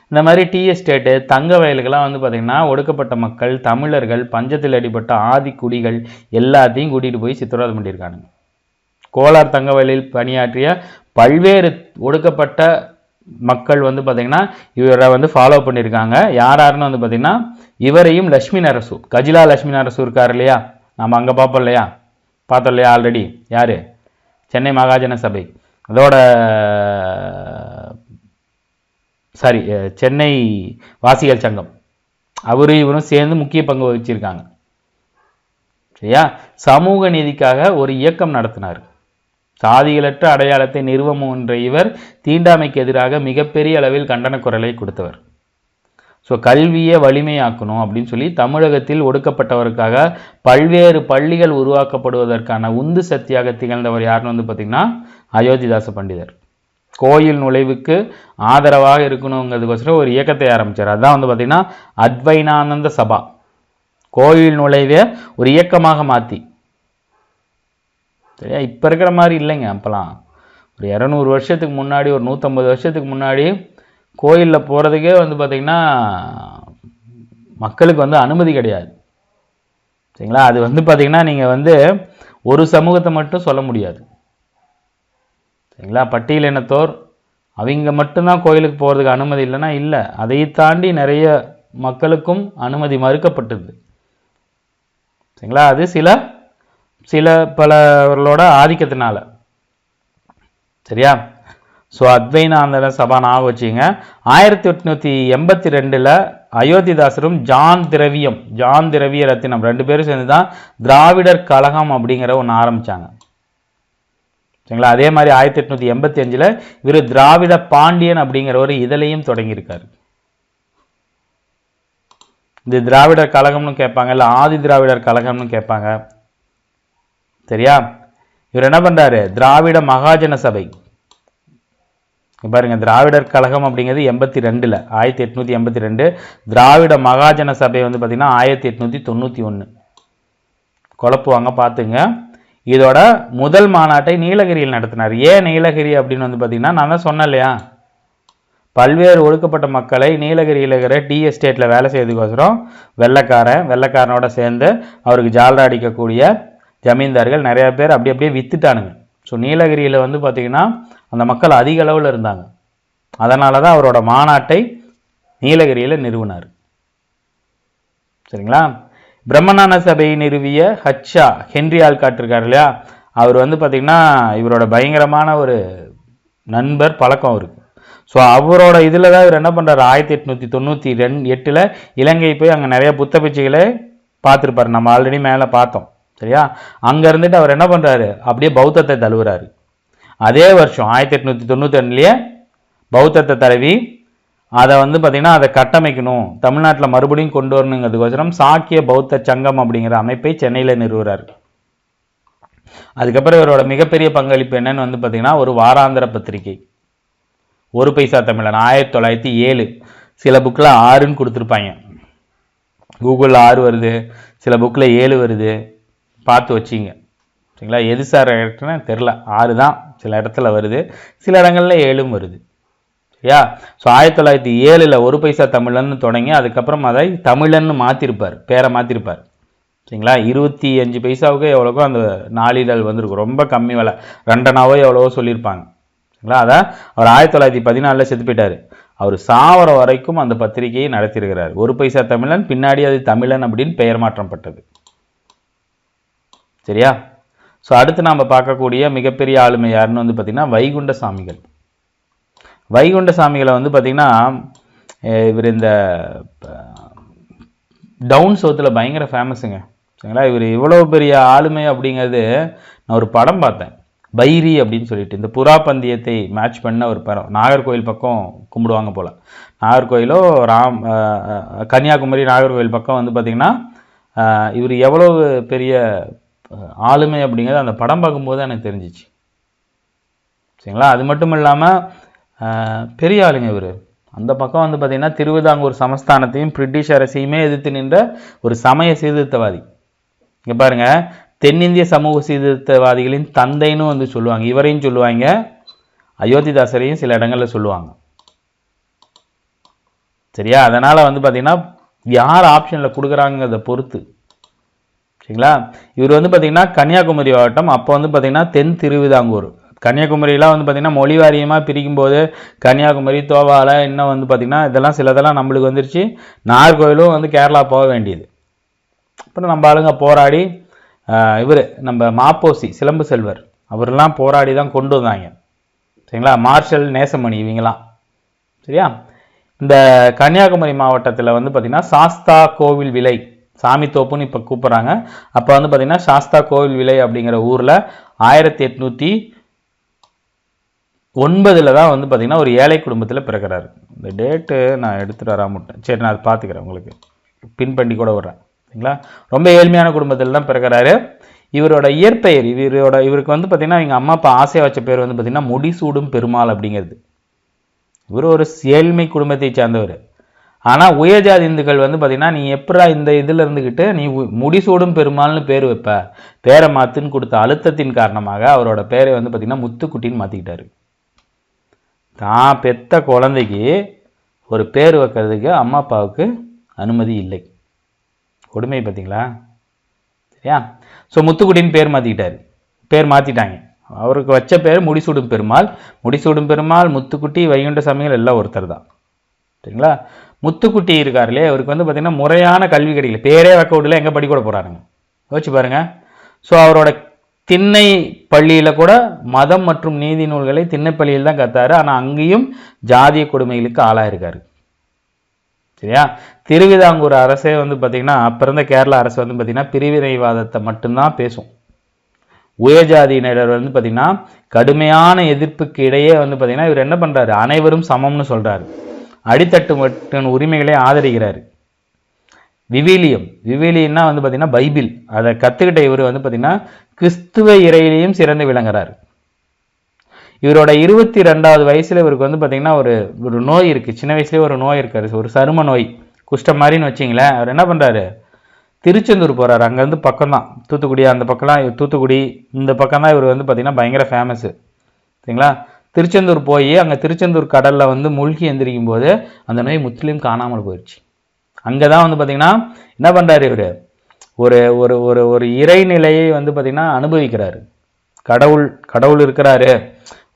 இந்த மாதிரி டீ எஸ்டேட்டு, தங்க வயலுக்கெல்லாம் வந்து பார்த்திங்கன்னா ஒடுக்கப்பட்ட மக்கள், தமிழர்கள், பஞ்சத்தில் அடிப்பட்ட ஆதி குடிகள் எல்லாத்தையும் கூட்டிகிட்டு போய் சித்திரவதை பண்ணியிருக்காங்க. கோலார் தங்க வயலில் பணியாற்றிய பல்வேறு ஒடுக்கப்பட்ட மக்கள் வந்து பார்த்திங்கன்னா இவரை வந்து ஃபாலோ பண்ணியிருக்காங்க. யாருன்னு வந்து பார்த்திங்கன்னா இவரையும் லட்சுமி நரசு, கஜிலா லட்சுமி நரசு இருக்கார் இல்லையா, நம்ம அங்கே பார்த்தோம் இல்லையா ஆல்ரெடி. யார்? சென்னை மகாஜன சபை, அதோட சென்னை வாசிகள் சங்கம், அவரும் இவரும் சேர்ந்து முக்கிய பங்கு வகிச்சிருக்காங்க. சரியா? சமூக நீதிக்காக ஒரு இயக்கம் நடத்தினார். சாதிகளற்ற அடையாளத்தை நிறுவ முயன்ற இவர் தீண்டாமைக்கு எதிராக மிகப்பெரிய அளவில் கண்டன குரலை கொடுத்தவர். ஸோ கல்வியை வலிமையாக்கணும் அப்படின்னு சொல்லி தமிழகத்தில் ஒடுக்கப்பட்டவருக்காக பல்வேறு பள்ளிகள் உருவாக்கப்படுவதற்கான உந்து சக்தியாக திகழ்ந்தவர் யாருன்னு பார்த்தீங்கன்னா அயோத்திதாச பண்டிதர். கோயில் நுழைவுக்கு ஆதரவாக இருக்கணுங்கிறதுக்கோசரம் ஒரு இயக்கத்தை ஆரம்பித்தார். அதுதான் பார்த்தீங்கன்னா அத்வைனானந்த சபா. கோயில் நுழைவை ஒரு இயக்கமாக மாற்றி, சரியா? இப்போ இருக்கிற மாதிரி இல்லைங்க. அப்போலாம் ஒரு 200 வருஷத்துக்கு முன்னாடி, ஒரு 150 வருஷத்துக்கு முன்னாடி கோயிலில் போகிறதுக்கே பார்த்திங்கன்னா மக்களுக்கு அனுமதி கிடையாது. சரிங்களா? அது பார்த்திங்கன்னா நீங்கள் ஒரு சமூகத்தை மட்டும் சொல்ல முடியாது. சரிங்களா? பட்டியலினத்தோர் அவங்க மட்டும்தான் கோயிலுக்கு போகிறதுக்கு அனுமதி இல்லைன்னா இல்லை, அதை தாண்டி நிறைய மக்களுக்கும் அனுமதி மறுக்கப்பட்டது. சரிங்களா? அது சில பலவர்களோட ஆதிக்கத்தினால. சரியா? ஸோ அத்வைனானந்த சபா ஞாபகம் வச்சுங்க. 1882 அயோத்திதாசரும் ஜான் திரவிய ரத்தினம் 2 பேரும் சேர்ந்து தான் திராவிடர் கழகம் அப்படிங்கிற ஒன்று ஆரம்பித்தாங்க. சரிங்களா? அதே மாதிரி 1885 இவர் திராவிட பாண்டியன் அப்படிங்கிற ஒரு இதழையும் தொடங்கியிருக்காரு. இந்த திராவிடர் கழகம்னு கேட்பாங்க, இல்லை ஆதி திராவிடர் கழகம்னு கேட்பாங்க. சரியா? இவர் என்ன பண்றாரு? திராவிட மகாஜன சபை. பாருங்க, திராவிடர் கழகம் அப்படிங்கிறது 82 1882. திராவிட மகாஜன சபை பார்த்தீங்கன்னா 1891. குழப்புவாங்க, பார்த்துங்க. இதோட முதல் மாநாட்டை நீலகிரியில் நடத்தினார். ஏன் நீலகிரி அப்படின்னு பார்த்தீங்கன்னா, நான் தான் சொன்னேன் இல்லையா, பல்வேறு ஒடுக்கப்பட்ட மக்களை நீலகிரியில் இருக்கிற டீ எஸ்டேட்டில் வேலை செய்யறதுக்கோசரம் வெள்ளைக்காரனோட சேர்ந்து அவருக்கு ஜால்ரா அடிக்கக்கூடிய ஜமீன்தார்கள் நிறைய பேர் அப்படியே வித்துட்டானுங்க. ஸோ நீலகிரியில் பார்த்தீங்கன்னா அந்த மக்கள் அதிக அளவில் இருந்தாங்க. அதனால தான் அவரோட மாநாட்டை நீலகிரியில் நிறுவினார். சரிங்களா? பிரம்மஞான சபையை நிறுவிய ஹென்றி ஆல்காட் இருக்கார் இல்லையா, அவர் பார்த்தீங்கன்னா இவரோட பயங்கரமான ஒரு நண்பர் பழக்கம் அவருக்கு. ஸோ அவரோட இதில் தான் இவர் என்ன பண்ணுறாரு, 1898 இலங்கை போய் அங்கே நிறைய புத்த பிச்சைகளை பார்த்துருப்பார். நம்ம ஆல்ரெடி மேலே பார்த்தோம். சரியா? அங்கே இருந்துட்டு அவர் என்ன பண்ணுறாரு, அப்படியே பௌத்தத்தை தழுவுறாரு. அதே வருஷம் 1892 பௌத்தத்தை தழுவி அதை பார்த்தீங்கன்னா அதை கட்டமைக்கணும், தமிழ்நாட்டில் மறுபடியும் கொண்டு வரணுங்கிறதுக்கோசரம் சாக்கிய பௌத்த சங்கம் அப்படிங்கிற அமைப்பை சென்னையில் நிறுவுறாரு. அதுக்கப்புறம் இவரோட மிகப்பெரிய பங்களிப்பு என்னன்னு பார்த்தீங்கன்னா ஒரு வாராந்திர பத்திரிகை, ஒரு பைசா தமிழன். 1907. சில புக்கில் 6ன்னு கொடுத்துருப்பாங்க, கூகுளில் 6 வருது, சில புக்கில் 7 வருது, பார்த்து வச்சிங்க. சரிங்களா? எது சார் கரெக்டுன்னு தெரில, 6 தான் சில இடத்துல வருது, சில இடங்களில் 7ம் வருது. சரியா? ஸோ 1907 ஒரு பைசா தமிழன்னு தொடங்கி அதுக்கப்புறம் அதை தமிழன்னு மாற்றிருப்பார், பேரை மாற்றிருப்பார். சரிங்களா? 25 பைசாவுக்கு எவ்வளோக்கோ அந்த நாளிதழ் வந்திருக்கும், ரொம்ப கம்மி விலை, 2 அணாவோ எவ்வளவோ சொல்லியிருப்பாங்க. சரிங்களா? அதான் அவர் 1914 செத்து போயிட்டார். அவர் சாவர வரைக்கும் அந்த பத்திரிகையை நடத்தியிருக்கிறார். ஒரு பைசா தமிழன், பின்னாடி அது தமிழன் அப்படின்னு பெயர் மாற்றப்பட்டது. சரியா? ஸோ அடுத்து நாம் பார்க்கக்கூடிய மிகப்பெரிய ஆளுமை யாருன்னு பார்த்தீங்கன்னா வைகுண்ட சாமிகள். வைகுண்ட சாமிகளை பார்த்தீங்கன்னா இவர் இந்த டவுன் சவுத்தில் பயங்கர ஃபேமஸுங்க. சரிங்களா? இவர் இவ்வளோ பெரிய ஆளுமை அப்படிங்கிறது நான் ஒரு படம் பார்த்தேன், பைரி அப்படின்னு சொல்லிட்டு, இந்த புறா பந்தயத்தை மேட்ச் பண்ண ஒரு படம். நாகர்கோவில் பக்கம் கும்பிடுவாங்க போல், நாகர்கோவிலோ கன்னியாகுமரி நாகர்கோவில் பக்கம் பார்த்தீங்கன்னா இவர் எவ்வளோ பெரிய ஆளுமை அப்படிங்கிறது அந்த படம் பார்க்கும்போது எனக்கு தெரிஞ்சிச்சு. சரிங்களா? அது மட்டும் இல்லாமல் பெரிய ஆளுங்க இவர். அந்த பக்கம் பார்த்தீங்கன்னா திருவிதாங்கூர் சமஸ்தானத்தையும் பிரிட்டிஷ் அரசையுமே எதிர்த்து நின்ற ஒரு சமய சீர்திருத்தவாதி. இங்கே பாருங்க, தென்னிந்திய சமூக சீர்திருத்தவாதிகளின் தந்தைன்னு சொல்லுவாங்க, இவரையும் சொல்லுவாங்க, அயோத்திதாசரையும் சில இடங்களில் சொல்லுவாங்க. சரியா? அதனால் பார்த்தீங்கன்னா யார் ஆப்ஷனில் கொடுக்குறாங்கிறத பொறுத்து. சரிங்களா? இவர் பார்த்தீங்கன்னா கன்னியாகுமரி மாவட்டம், அப்போ பார்த்தீங்கன்னா தென் திருவிதாங்கூர். கன்னியாகுமரியெலாம் பார்த்தீங்கன்னா மொழி வாரியமாக பிரிக்கும்போது கன்னியாகுமரி, தோவால, இன்னும் பார்த்தீங்கன்னா இதெல்லாம் சிலதெல்லாம் நம்மளுக்கு வந்துருச்சு. நாகர்கோவிலும் கேரளா போக வேண்டியது. அப்புறம் நம்ம ஆளுங்க போராடி இவர் நம்ம மாப்போசி சிலம்பு செல்வர் அவரெல்லாம் போராடி தான் கொண்டு வந்தாங்க. சரிங்களா? மார்ஷல், நேசமணி இவங்கெல்லாம். சரியா? இந்த கன்னியாகுமரி மாவட்டத்தில் வந்து பார்த்திங்கன்னா சாஸ்தா கோவில் விலை, சாமி தோப்புன்னு இப்போ கூப்பிட்றாங்க. அப்போ வந்து பார்த்திங்கன்னா சாஸ்தா கோவில் விலை அப்படிங்கிற ஊரில் 1809 தான் வந்து பார்த்திங்கன்னா ஒரு ஏழை குடும்பத்தில் பிறக்கிறாரு. இந்த டேட்டு நான் எடுத்துகிட்டு வராமட்டேன். சரி, நான் அதை பார்த்துக்கிறேன், உங்களுக்கு பின் பண்ணி கூட விட்றேன். சரிங்களா? ரொம்ப ஏழ்மையான குடும்பத்தில் தான் பிறக்கிறாரு. இவரோட இயற்பெயர், இவருக்கு வந்து பார்த்திங்கன்னா எங்கள் அம்மா அப்பா ஆசையாக வச்ச பேர் வந்து பார்த்திங்கன்னா முடிசூடும் பெருமாள் அப்படிங்கிறது. இவர் ஒரு ஏழ்மை குடும்பத்தை சார்ந்தவர். ஆனால் உயர்ஜாதி இந்துக்கள் வந்து பார்த்திங்கன்னா நீ எப்படா இந்த இதில் இருந்துக்கிட்டு நீ முடிசூடும் பெருமாள்னு பேர் வைப்ப, பேரை மாற்றுன்னு கொடுத்த அழுத்தத்தின் காரணமாக அவரோட பேரை வந்து பார்த்திங்கன்னா முத்துக்குட்டின்னு மாற்றிக்கிட்டாரு. தான் பெத்த குழந்தைக்கு ஒரு பேர் வைக்கிறதுக்கு அம்மா அப்பாவுக்கு அனுமதி இல்லை. கொடுமை பார்த்தீங்களா? சரியா? ஸோ முத்துக்குட்டின்னு பேர் மாற்றிக்கிட்டாரு. பேர் மாற்றிட்டாங்க. அவருக்கு வச்ச பேர் முடிசூடும் பெருமாள். முடிசூடும் பெருமாள், முத்துக்குட்டி, வைகுண்ட சாமிகள் எல்லாம் ஒருத்தர் தான். சரிங்களா? முத்துக்குட்டி இருக்காருலே, அவருக்கு வந்து பார்த்திங்கன்னா முறையான கல்வி கிடைக்கல. பேரே வைக்க விடல, எங்கே படிக்க கூட போகிறாருங்க, யோசிச்சு பாருங்க. ஸோ அவரோட திண்ணை பள்ளியில் கூட மதம் மற்றும் நீதி நூல்களை திண்ணை பள்ளியில் தான் கத்தாரு. ஆனால் அங்கேயும் ஜாதிய கொடுமைகளுக்கு ஆளாயிருக்காரு. சரியா? திருவிதாங்கூர் அரசே வந்து பார்த்திங்கன்னா பிறந்த கேரளா அரசு வந்து பார்த்திங்கன்னா பிரிவினைவாதத்தை மட்டும்தான் பேசும். உயர்ஜாதியினர் வந்து பார்த்திங்கன்னா கடுமையான எதிர்ப்புக்கு இடையே வந்து பார்த்திங்கன்னா இவர் என்ன பண்ணுறாரு, அனைவரும் சமம்னு சொல்கிறாரு. அடித்தட்டு மட்டும் உரிமைகளை ஆதரிக்கிறார். விவிலியம்னா வந்து பார்த்திங்கன்னா பைபிள், அதை கற்றுக்கிட்ட இவர் வந்து பார்த்திங்கன்னா கிறிஸ்துவ இறையிலையும் சிறந்து விளங்குறார். இவரோட 22வது வயசில் இவருக்கு வந்து பார்த்திங்கன்னா ஒரு நோய் இருக்குது. சின்ன வயசுலேயே ஒரு நோய் இருக்காரு, ஒரு சரும நோய், குஷ்டம் மாதிரின்னு வச்சிங்களேன். அவர் என்ன பண்ணுறாரு, திருச்செந்தூர் போகிறார். அங்கேருந்து பக்கம்தான் தூத்துக்குடி, அந்த பக்கம்லாம் தூத்துக்குடி, இந்த பக்கம் தான் இவர் வந்து பார்த்திங்கன்னா பயங்கர ஃபேமஸ்ஸு. சரிங்களா? திருச்செந்தூர் போய் அங்கே திருச்செந்தூர் கடலில் வந்து மூழ்கி எந்திரிக்கும் போது அந்த நோய் முற்றிலும் காணாமல் போயிடுச்சு. அங்கே தான் வந்து பார்த்திங்கன்னா என்ன பண்ணுறாரு, இவர் ஒரு ஒரு ஒரு ஒரு இறைநிலையை வந்து பார்த்திங்கன்னா அனுபவிக்கிறாரு. கடவுள் இருக்கிறாரு,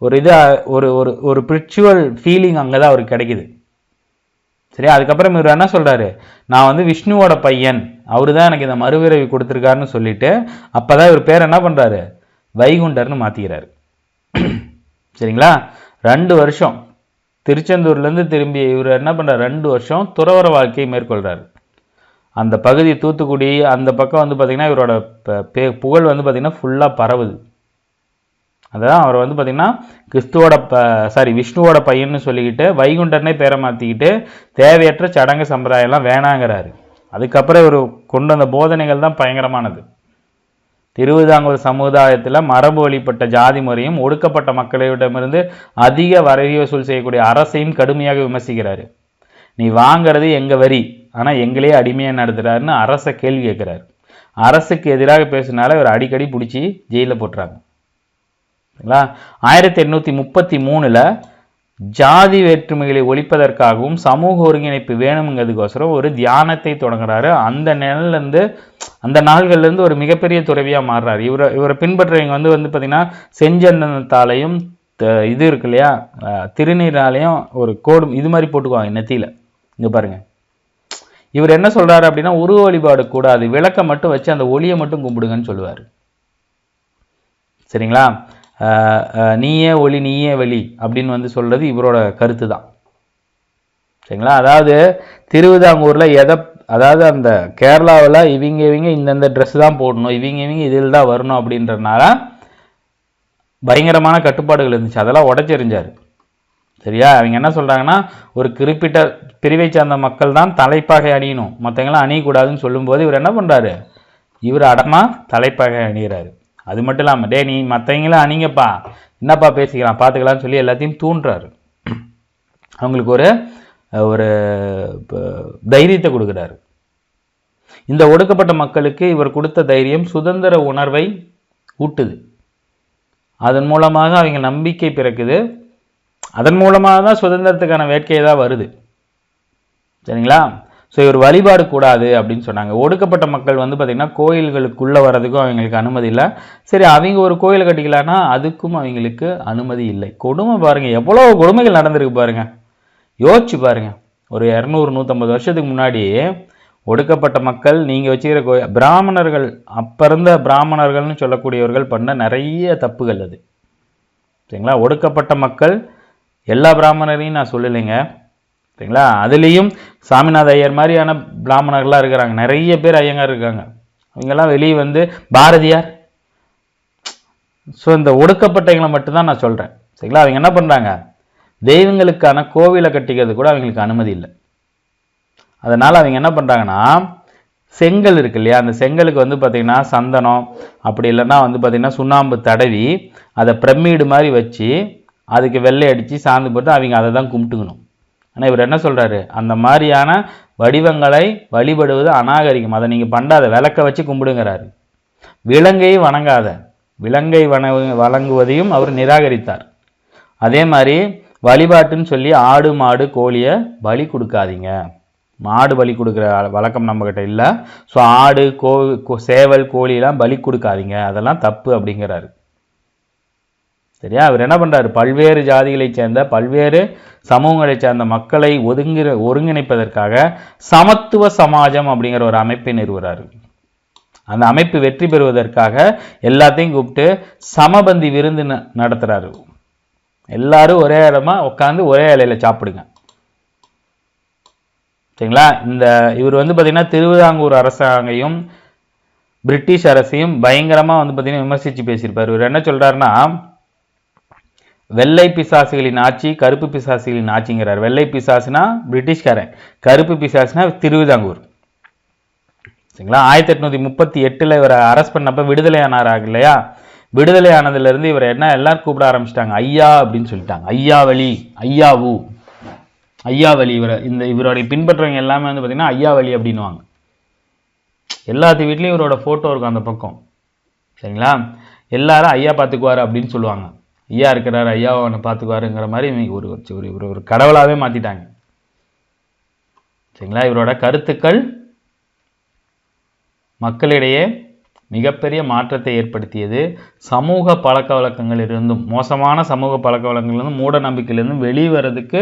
ஒரு இது ஒரு ஒரு ஒரு ஸ்பிரிச்சுவல் ஃபீலிங் அங்கே தான் அவருக்கு கிடைக்குது. சரி, அதுக்கப்புறம் இவர் என்ன சொல்கிறாரு, நான் வந்து விஷ்ணுவோட பையன், அவரு தான் எனக்கு இந்த மறுபிறவி கொடுத்துருக்காருன்னு சொல்லிட்டு அப்போ தான் இவர் பேர் என்ன பண்ணுறாரு, வைகுண்டர்னு மாற்றிக்கிறாரு. சரிங்களா? 2 வருஷம் திருச்செந்தூர்லேருந்து திரும்பி இவர் என்ன பண்ணுறாரு, 2 வருஷம் துறவற வாழ்க்கையை மேற்கொள்கிறார். அந்த பகுதி தூத்துக்குடி அந்த பக்கம் வந்து பார்த்திங்கன்னா இவரோட புகழ் வந்து பார்த்திங்கன்னா ஃபுல்லாக பரவுது. அதான் அவர் வந்து பார்த்திங்கன்னா விஷ்ணுவோட பையன்னு சொல்லிக்கிட்டு வைகுண்டர்னே பேரை மாற்றிக்கிட்டு தேவையற்ற சடங்கு சம்பிரதாயம்லாம் வேணாங்கிறாரு. அதுக்கப்புறம் இவர் கொண்டு வந்த போதனைகள் தான் பயங்கரமானது. திருவிதாங்கூர் சமுதாயத்தில் மரபு வழிபட்ட ஜாதி முறையும் ஒடுக்கப்பட்ட மக்களிடமிருந்து அதிக வரி வசூல் செய்யக்கூடிய அரசையும் கடுமையாக விமர்சிக்கிறாரு. நீ வாங்கிறது எங்கள் வரி, ஆனால் எங்களே அடிமையாக நடத்துகிறாருன்னு அரசை கேள்வி கேட்குறாரு. அரசுக்கு எதிராக பேசினால இவர் அடிக்கடி பிடிச்சி ஜெயிலில் போட்டுறாங்க. சரிங்களா? 1833 ஜாதி வேற்றுமைகளை ஒழிப்பதற்காகவும் சமூக ஒருங்கிணைப்பு வேணுங்கிறதுக்கோசரம் ஒரு தியானத்தை தொடங்குறாரு. அந்த நாள்கள்லேருந்து ஒரு மிகப்பெரிய துறவியாக மாறுறாரு. இவரை பின்பற்றவங்க வந்து பார்த்திங்கன்னா செஞ்சந்தனத்தாலையும் இது இருக்கு இல்லையா, திருநீராலையும் ஒரு கோடு இது மாதிரி போட்டுக்குவாங்க நெத்தியில். இங்கே பாருங்கள், இவர் என்ன சொல்கிறாரு அப்படின்னா உருவ வழிபாடு கூடாது, விளக்கை மட்டும் வச்சு அந்த ஒளியை மட்டும் கும்பிடுங்கன்னு சொல்லுவார். சரிங்களா? நீயே ஒளி நீயே வெளி அப்படின்னு வந்து சொல்கிறது இவரோட கருத்து தான். சரிங்களா? அதாவது திருவிதாங்கூரில் அதாவது அந்த கேரளாவில் இவங்க இந்தந்த ட்ரெஸ் தான் போடணும், இவங்க இதில் தான் வரணும் அப்படின்றதுனால பயங்கரமான கட்டுப்பாடுகள் இருந்துச்சு. அதெல்லாம் உடச்செறிஞ்சார். சரியா? அவங்க என்ன சொல்கிறாங்கன்னா ஒரு குறிப்பிட்ட பிரிவை சார்ந்த மக்கள் தான் தலைப்பாகை அணியணும், மற்றவங்களாம் அணியக்கூடாதுன்னு சொல்லும்போது இவர் என்ன பண்ணுறாரு, இவர் அடமா தலைப்பாகை அணிகிறாரு. அது மட்டும் இல்லாமல் நீ மற்றவங்களாம் அணிங்கப்பா, என்னப்பா பேசிக்கலாம் பார்த்துக்கலான்னு சொல்லி எல்லாத்தையும் தூண்டுறாரு. அவங்களுக்கு ஒரு ஒரு தைரியத்தை கொடுக்குறாரு. இந்த ஒடுக்கப்பட்ட மக்களுக்கு இவர் கொடுத்த தைரியம் சுதந்திர உணர்வை ஊட்டுது. அதன் மூலமாக அவங்க நம்பிக்கை பிறக்குது. அதன் மூலமாக தான் சுதந்திரத்துக்கான வேட்கை தான் வருது. சரிங்களா? ஸோ இவர் வழிபாடு கூடாது அப்படின்னு சொன்னாங்க. ஒடுக்கப்பட்ட மக்கள் வந்து பார்த்திங்கன்னா கோயில்களுக்குள்ளே வர்றதுக்கும் அவங்களுக்கு அனுமதி இல்லை. சரி, அவங்க ஒரு கோயில் கட்டிக்கலான்னா அதுக்கும் அவங்களுக்கு அனுமதி இல்லை. கொடுமை பாருங்கள், எவ்வளோ கொடுமைகள் நடந்திருக்கு பாருங்கள், யோசிச்சு பாருங்கள். ஒரு 200-150 வருஷத்துக்கு முன்னாடி ஒடுக்கப்பட்ட மக்கள் நீங்கள் வச்சுக்கிற பிராமணர்கள், அப்போ இருந்த பிராமணர்கள்னு சொல்லக்கூடியவர்கள் பண்ண நிறைய தப்புகள் அது. சரிங்களா? ஒடுக்கப்பட்ட மக்கள், எல்லா பிராமணரையும் நான் சொல்லலைங்க. சரிங்களா? அதுலேயும் சாமிநாத ஐயர் மாதிரியான பிராமணர்கள்லாம் இருக்கிறாங்க, நிறைய பேர் ஐயங்கார் இருக்காங்க. அவங்கெல்லாம் வெளியே வந்து பாரதியார். ஸோ இந்த ஒடுக்கப்பட்டவங்களை மட்டும்தான் நான் சொல்கிறேன். சரிங்களா? அவங்க என்ன பண்ணுறாங்க, தெய்வங்களுக்கான கோவிலை கட்டிக்கிறது கூட அவங்களுக்கு அனுமதி இல்லை. அதனால் அவங்க என்ன பண்ணுறாங்கன்னா, செங்கல் இருக்கு இல்லையா, அந்த செங்கலுக்கு வந்து பார்த்திங்கன்னா சந்தனம், அப்படி இல்லைன்னா வந்து பார்த்திங்கன்னா சுண்ணாம்பு தடவி அதை பிரமிடு மாதிரி வச்சு அதுக்கு வெள்ளை அடித்து சாந்து போட்டு அவங்க அதை தான் கும்பிட்டுக்கணும். ஆனால் இவர் என்ன சொல்கிறாரு, அந்த மாதிரியான வடிவங்களை வழிபடுவது அநாகரிகம், அதை நீங்கள் பண்ணாத, விளக்க வச்சு கும்பிடுங்கிறாரு. விலங்கை வணங்காத, விலங்கை வணங்குவதையும் அவர் நிராகரித்தார். அதே மாதிரி வழிபாட்டுன்னு சொல்லி ஆடு மாடு கோழியை பலி கொடுக்காதீங்க. மாடு பலி கொடுக்குற வழக்கம் நம்மக்கிட்ட இல்லை. ஸோ ஆடு சேவல் கோழியெல்லாம் பலி கொடுக்காதீங்க, அதெல்லாம் தப்பு அப்படிங்கிறாரு. சரியா? அவர் என்ன பண்ணுறாரு, பல்வேறு ஜாதிகளை சேர்ந்த பல்வேறு சமூகங்களை சேர்ந்த மக்களை ஒருங்கிணைப்பதற்காக சமத்துவ சமாஜம் அப்படிங்கிற ஒரு அமைப்பை நிறுவுறாரு. அந்த அமைப்பு வெற்றி பெறுவதற்காக எல்லாத்தையும் கூப்பிட்டு சமபந்தி விருந்து நடத்துகிறாரு. எல்லாரும் ஒரே இடமா உட்காந்து ஒரே இலையில் சாப்பிடுங்க. சரிங்களா? இவர் வந்து பார்த்திங்கன்னா திருவிதாங்கூர் அரசாங்கையும் பிரிட்டிஷ் அரசையும் பயங்கரமாக வந்து பார்த்திங்கன்னா விமர்சித்து பேசியிருப்பார். இவர் என்ன சொல்கிறாருன்னா, வெள்ளை பிசாசுகளின் ஆட்சி, கருப்பு பிசாசுகளின் ஆட்சிங்கிறார். வெள்ளை பிசாசுனா பிரிட்டிஷ்காரன், கருப்பு பிசாசுனா திருவிதாங்கூர். சரிங்களா? 1838 இவரை அரெஸ்ட் பண்ணப்போ விடுதலை ஆனார் இல்லையா? விடுதலை ஆனதுலேருந்து இவர் என்ன எல்லாரும் கூப்பிட ஆரம்பிச்சிட்டாங்க, ஐயா அப்படின்னு சொல்லிட்டாங்க. ஐயாவளி, ஐயாவு, ஐயாவளி. இவருடைய பின்பற்றவங்க எல்லாமே வந்து பார்த்திங்கன்னா ஐயாவளி அப்படின்வாங்க. எல்லாத்து வீட்லேயும் இவரோட ஃபோட்டோ இருக்கும் அந்த பக்கம். சரிங்களா? எல்லாரும் ஐயா பார்த்துக்குவார் அப்படின்னு சொல்லுவாங்க. ஐயா இருக்கிறார், ஐயா அவனை பார்த்துக்குவாருங்கிற மாதிரி ஒரு கடவுளாகவே மாற்றிட்டாங்க. சரிங்களா? இவரோட கருத்துக்கள் மக்களிடையே மிகப்பெரிய மாற்றத்தை ஏற்படுத்தியது. சமூக பழக்க வழக்கங்களிலிருந்தும், மோசமான சமூக பழக்க வழக்கங்களிலிருந்தும் மூட நம்பிக்கையிலிருந்தும் வெளிவரதுக்கு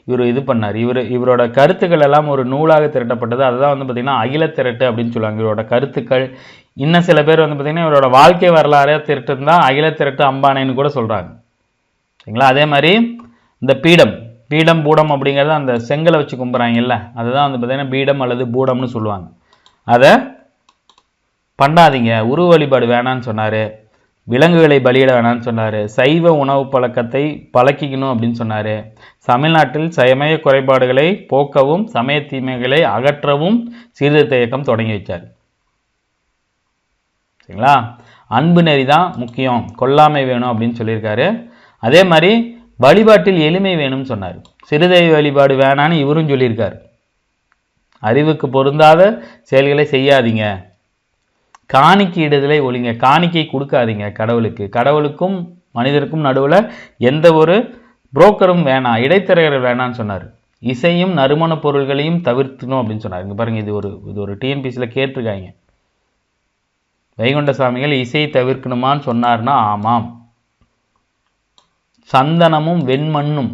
இவர் இது பண்ணார். இவரோட கருத்துக்கள் எல்லாம் ஒரு நூலாக திரட்டப்பட்டது. அதுதான் வந்து பார்த்திங்கன்னா அகில திரட்டு அப்படின்னு சொல்லுவாங்க. இவரோட கருத்துக்கள் இன்னும் சில பேர் வந்து பார்த்திங்கன்னா இவரோட வாழ்க்கை வரலாறே திரட்டு தான் அகில திரட்டு அம்பானைன்னு கூட சொல்கிறாங்க. சரிங்களா? அதே மாதிரி இந்த பீடம் பூடம் அப்படிங்கிறது அந்த செங்கலை வச்சு கும்புறாங்கல்ல, அதுதான் வந்து பார்த்திங்கன்னா பீடம் அல்லது பூடம்னு சொல்லுவாங்க. அதை பண்ணாதீங்க, உருவ வழிபாடு வேணான்னு சொன்னார், விலங்குகளை பலியிட வேணான்னு சொன்னார், சைவ உணவு பழக்கத்தை பழக்கிக்கணும் அப்படின்னு சொன்னார். தமிழ்நாட்டில் சமய குறைபாடுகளை போக்கவும் சமய தீமைகளை அகற்றவும் சீர்திருத்த இயக்கம் தொடங்கி வச்சார். சரிங்களா? அன்பு நெறி தான் முக்கியம், கொல்லாமை வேணும் அப்படின்னு சொல்லியிருக்காரு. அதே மாதிரி வழிபாட்டில் எளிமை வேணும்னு சொன்னார். சிறுதெய்வ வழிபாடு வேணான்னு இவரும் சொல்லியிருக்கார். அறிவுக்கு பொருந்தாத செயல்களை செய்யாதீங்க, காணிக்கை இடுதலை ஒழிங்க, காணிக்கை கொடுக்காதீங்க கடவுளுக்கும் மனிதருக்கும் நடுவில் எந்த ஒரு புரோக்கரும் வேணாம், இடைத்தரகர் வேணான்னு சொன்னார். இசையும் நறுமண பொருள்களையும் தவிர்க்கணும் அப்படின்னு சொன்னார். இங்கே பாருங்கள், இது ஒரு டிஎன்பிசியில் கேட்டிருக்காங்க. வைகுண்ட சாமிகள் இசையை தவிர்க்கணுமான்னு சொன்னார்னா ஆமாம். சந்தனமும் வெண்மண்ணும்,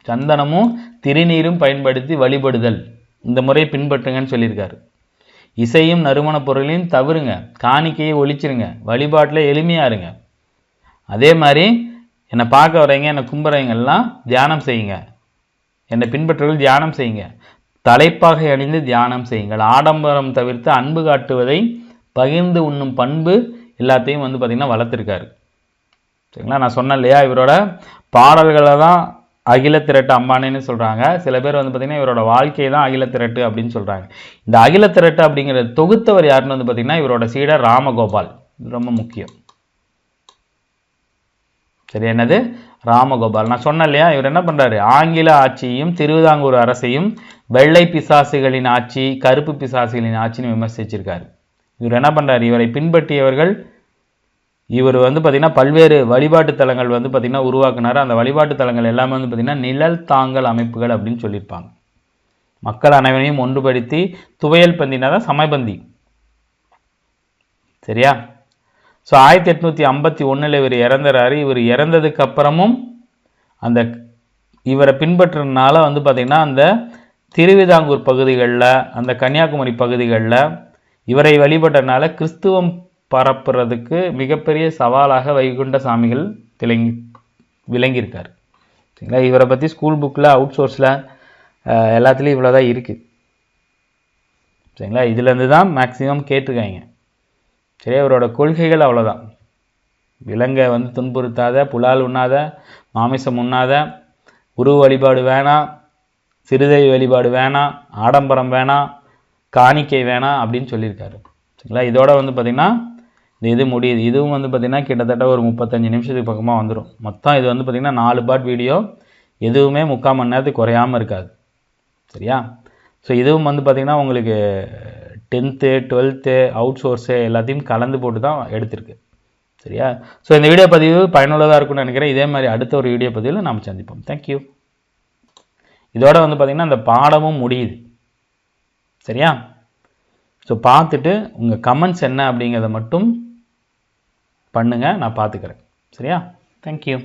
சந்தனமும் திருநீரும் பயன்படுத்தி வழிபடுதல், இந்த முறையை பின்பற்றுங்கன்னு சொல்லியிருக்காரு. இசையும் நறுமண பொருளையும் தவிருங்க, காணிக்கையை ஒழிச்சிருங்க, வழிபாட்டில் எளிமையாக இருங்க. அதே மாதிரி என்னை பார்க்க வரீங்க, என்னை கும்புறவங்கெல்லாம் தியானம் செய்யுங்க, என்னை பின்பற்றவர்கள் தியானம் செய்யுங்க, தலைப்பாகை அணிந்து தியானம் செய்யுங்கள், ஆடம்பரம் தவிர்த்து அன்பு காட்டுவதை பகிர்ந்து உண்ணும் பண்பு எல்லாத்தையும் வந்து பார்த்திங்கன்னா வளர்த்துருக்காரு. சரிங்களா? நான் சொன்னேன் இல்லையா, இவரோட பாடல்களை தான் அகில திரட்டு அம்பானின்னு சொல்கிறாங்க. சில பேர் வந்து பார்த்திங்கன்னா இவரோட வாழ்க்கையை தான் அகில திரட்டு அப்படின்னு சொல்கிறாங்க. இந்த அகில திரட்டு அப்படிங்கிற தொகுத்தவர் யாருன்னு வந்து பார்த்திங்கன்னா இவரோட சீடர் ராமகோபால். இது ரொம்ப முக்கியம். சரி, என்னது ராமகோபால். நான் சொன்னேன் இல்லையா, இவர் என்ன பண்ணுறாரு, ஆங்கில ஆட்சியையும் திருவிதாங்கூர் அரசையும் வெள்ளை பிசாசுகளின் ஆட்சி, கருப்பு பிசாசுகளின் ஆட்சின்னு விமர்சிச்சிருக்காரு. இவர் என்ன பண்ணுறாரு, இவரை பின்பற்றியவர்கள், இவர் வந்து பார்த்திங்கன்னா பல்வேறு வழிபாட்டு தலங்கள் வந்து பார்த்திங்கன்னா உருவாக்குனார். அந்த வழிபாட்டு தலங்கள் எல்லாமே வந்து பார்த்திங்கன்னா நிழல் தாங்கல் அமைப்புகள் அப்படின்னு சொல்லியிருப்பாங்க. மக்கள் அனைவரையும் ஒன்றுபடுத்தி துவையல் பந்தினா தான் சமயபந்தி. சரியா? ஸோ 1851 இவர் இறந்துறாரு. இவர் இறந்ததுக்கு அப்புறமும் அந்த இவரை பின்பற்றுறதுனால வந்து பார்த்திங்கன்னா அந்த திருவிதாங்கூர் பகுதிகளில், அந்த கன்னியாகுமரி பகுதிகளில் இவரை வழிபட்டனால கிறிஸ்துவம் பரப்புறதுக்கு மிகப்பெரிய சவாலாக வைகுண்ட சாமிகள் விளங்கியிருக்கார். சரிங்களா? இவரை பற்றி ஸ்கூல் புக்கில், அவுட் சோர்ஸில் எல்லாத்துலேயும் இவ்வளோ தான் இருக்குது. சரிங்களா? இதுலேருந்து தான் மேக்ஸிமம் கேட்டிருக்காங்க. சரியா? இவரோட கொள்கைகள் அவ்வளோதான். விலங்கை வந்து துன்புறுத்தாத, புலால் உண்ணாத, மாமிசம் உண்ணாத, உருவ வழிபாடு வேணாம், சிறுதெய்வ வழிபாடு வேணாம், ஆடம்பரம் வேணாம், காணிக்கை வேணாம் அப்படின்னு சொல்லியிருக்காரு. சரிங்களா? இதோட வந்து பார்த்திங்கன்னா இது முடியுது. இதுவும் வந்து பார்த்திங்கன்னா கிட்டத்தட்ட ஒரு 35 நிமிஷத்துக்கு பக்கமாக வந்துடும். மொத்தம் இது வந்து பார்த்திங்கன்னா 4 பார்ட் வீடியோ. எதுவுமே 3/4 மணி நேரத்துக்கு குறையாமல் இருக்காது. சரியா? ஸோ இதுவும் வந்து பார்த்திங்கன்னா உங்களுக்கு 10th 12th அவுட் சோர்ஸு எல்லாத்தையும் கலந்து போட்டு தான் எடுத்திருக்கு. சரியா? ஸோ இந்த வீடியோ பதிவு பயனுள்ளதாக இருக்கும்னு நினைக்கிறேன். இதே மாதிரி அடுத்த ஒரு வீடியோ பதிவில் நாம் சந்திப்போம். தேங்க்யூ. இதோட வந்து பார்த்திங்கன்னா இந்த பாடமும் முடியுது. சரியா? ஸோ பார்த்துட்டு உங்கள் கமெண்ட்ஸ் என்ன அப்படிங்கிறத மட்டும் பண்ணுங்கள், நான் பார்த்துக்கிறேன். சரியா? தேங்க்யூ.